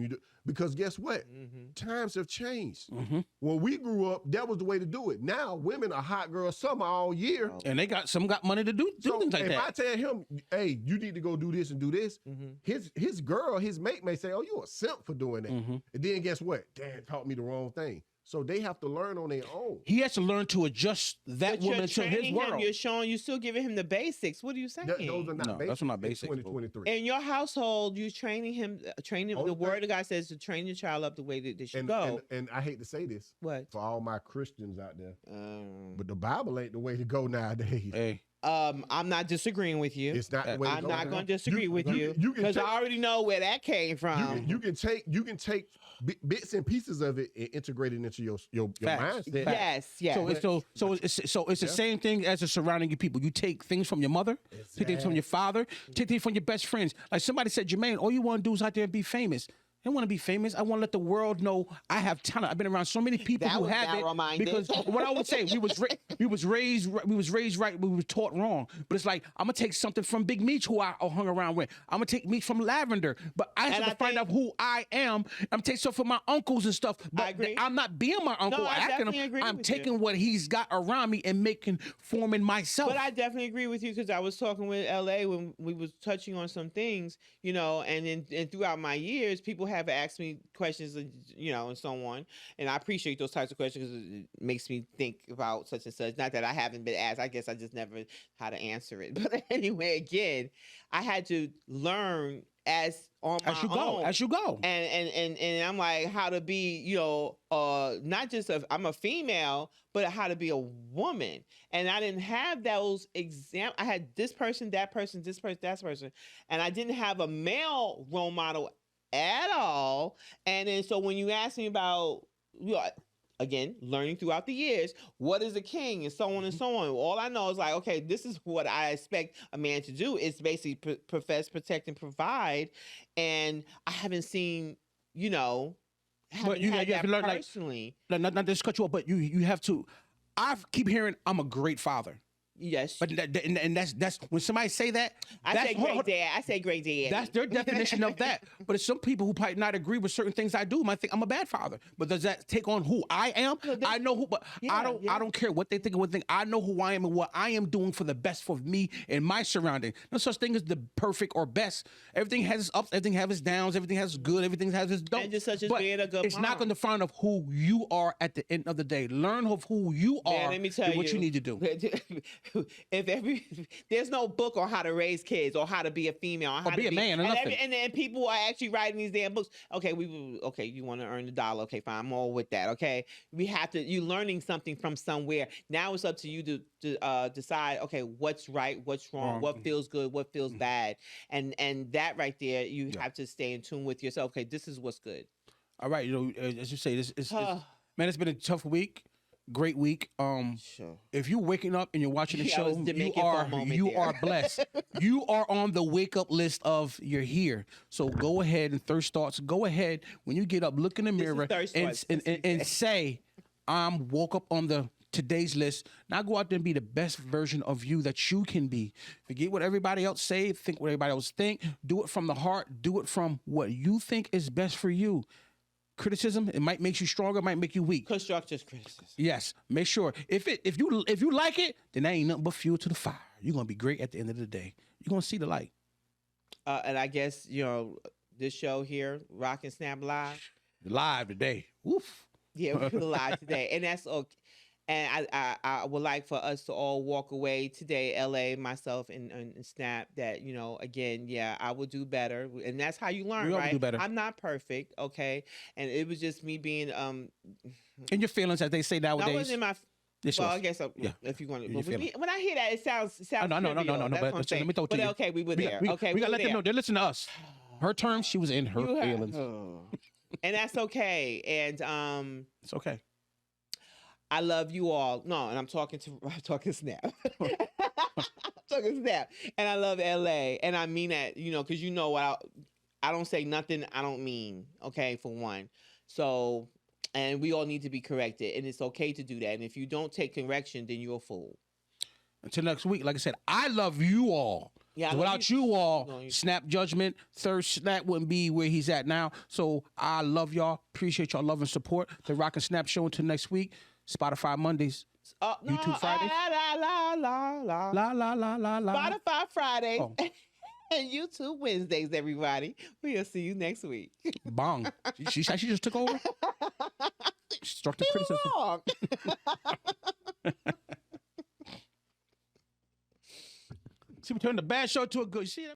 Because guess what? Times have changed. When we grew up, that was the way to do it. Now women are hot girls summer all year. And they got money to do So things like if I that. tell him, "Hey, you need to go do this and do this," his mate may say, "Oh, you a simp for doing that." And then guess what? Dad taught me the wrong thing. So they have to learn on their own. He has to learn to adjust that But you're woman to his training him, world. you're showing, you're still giving him the basics. What are you saying? Those are not No, basic. that's not in basics, boo. 2023. In your household, you training him, Only the word thing- of God says to train your child up the way that they should And, go. and I hate to say this What? for all my Christians out there, but the Bible ain't the way to go nowadays. Hey, I'm not disagreeing with you. It's not the way to I'm go. not going to disagree with you you can because take- I already know where that came from. You can take bits and pieces of it and integrate it into your Facts. mindset. Facts. Yes, yes. So it's the same thing as the surrounding you people. You take things from your mother, take things from your father, take things from your best friends. Like somebody said, Jermaine, all you want to do is out there and be famous. I don't want to be famous. I want to let the world know I have talent. I've been around so many people That who was have it. narrow-minded. Because what I would say, we was raised right, we were taught wrong. But it's like I'm gonna take something from Big Meech, who I hung around with. I'm gonna take Meech from Lavender, but I have And to I find think- out who I am. I'm taking stuff from my uncles and stuff. But agree. I'm not being my uncle. I acting definitely him. agree I'm with you. taking what he's got around me and forming myself. But I definitely agree with you because I was talking with LA when we was touching on some things, and throughout my years, people have asked me questions, and so on. And I appreciate those types of questions because it makes me think about such and such. Not that I haven't been asked. I guess I just never how to answer it. But anyway, again, I had to learn as you go, as you go. And I'm like how to be, not just I'm a female, but how to be a woman. And I didn't have those I had this person, that person, this person, that person, and I didn't have a male role model at all. And then so when you ask me about, again, learning throughout the years, what is a king and so on and so on. All I know is like, okay, this is what I expect a man to do. It's basically profess, protect, and provide. And I haven't seen, But you have to learn, personally. Not to just cut you off, but you have to. I keep hearing I'm a great father. Yes. But that's when somebody say that. I say great dad. I say great dad. That's their definition of that. But it's some people who might not agree with certain things I do. Might think I'm a bad father. But does that take on who I am? I know who, but I don't care what they think of what thing. I know who I am and what I am doing for the best for me and my surrounding. No such thing as the perfect or best. Everything has its ups, everything has its downs, everything has its good, everything has its don't. And just such as But being a good it's mom. not going to find of who you are at the end of the day. Learn of who you are. Man, let me tell and what you need to do. There's no book on how to raise kids or how to be a female or how be to a man or and, nothing. and people are actually writing these damn books. Okay, you want to earn the dollar? Okay, fine, I'm all with that. Okay, you're learning something from somewhere. Now it's up to you to decide. Okay, what's right, what's wrong, what feels good, what feels bad, and that right there, you have to stay in tune with yourself. Okay, this is what's good. All right, as you say, man, it's been a tough week. Great week. Sure. If you're waking up and you're watching the Yeah, I was show, Dominican for a moment you there. are blessed. You are on the wake up list of you're here. So go ahead and thirst thoughts. Go ahead when you get up, look in the mirror thirst and thoughts. and say, I'm woke up on the today's list. Now go out there and be the best version of you that you can be. Forget what everybody else say. Think what everybody else think. Do it from the heart. Do it from what you think is best for you. Criticism, it might make you stronger, it might make you weak. Constructive criticism. Yes, make sure if you like it, then that ain't nothing but fuel to the fire. You're gonna be great at the end of the day. You're gonna see the light. And I guess this show here, Rock and Snap Live. Live today. Woof. Yeah, we're live today, and that's okay. And I would like for us to all walk away today, LA, myself, and Snap, that, again, yeah, I will do better. And that's how you learn, We all right? do better. I'm not perfect, okay? And it was just me being, In your feelings, as they say I nowadays. wasn't in my, Yes, well, yes. I guess, Yeah. if you want In your to, feelings. when I hear that, it sounds No. trivial. That's what I'm But saying. let me throw it to But you. okay, we were there. We Okay, gotta were let them there. know. They listen to us. Her terms, she was in her You have- feelings. And that's okay. And It's okay. I love you all. No, and I'm talking Snap. I'm talking Snap. And I love LA. And I mean that, because what I don't say nothing I don't mean, okay, for one. So, and we all need to be corrected. And it's okay to do that. And if you don't take correction, then you're a fool. Until next week, like I said, I love you all. Yeah, I love Without you. you all, No, you- Snap Judgment, Third Snap wouldn't be where he's at now. So I love y'all. Appreciate y'all love and support. The Rock and Snap show until next week. Spotify Mondays. YouTube Fridays? La, la, la, la. La la la la la. Spotify Fridays. Oh. And YouTube Wednesdays, everybody. We'll see you next week. Bong. She just took over. constructive criticism. Wrong. See, we turned a bad show to a good. See that?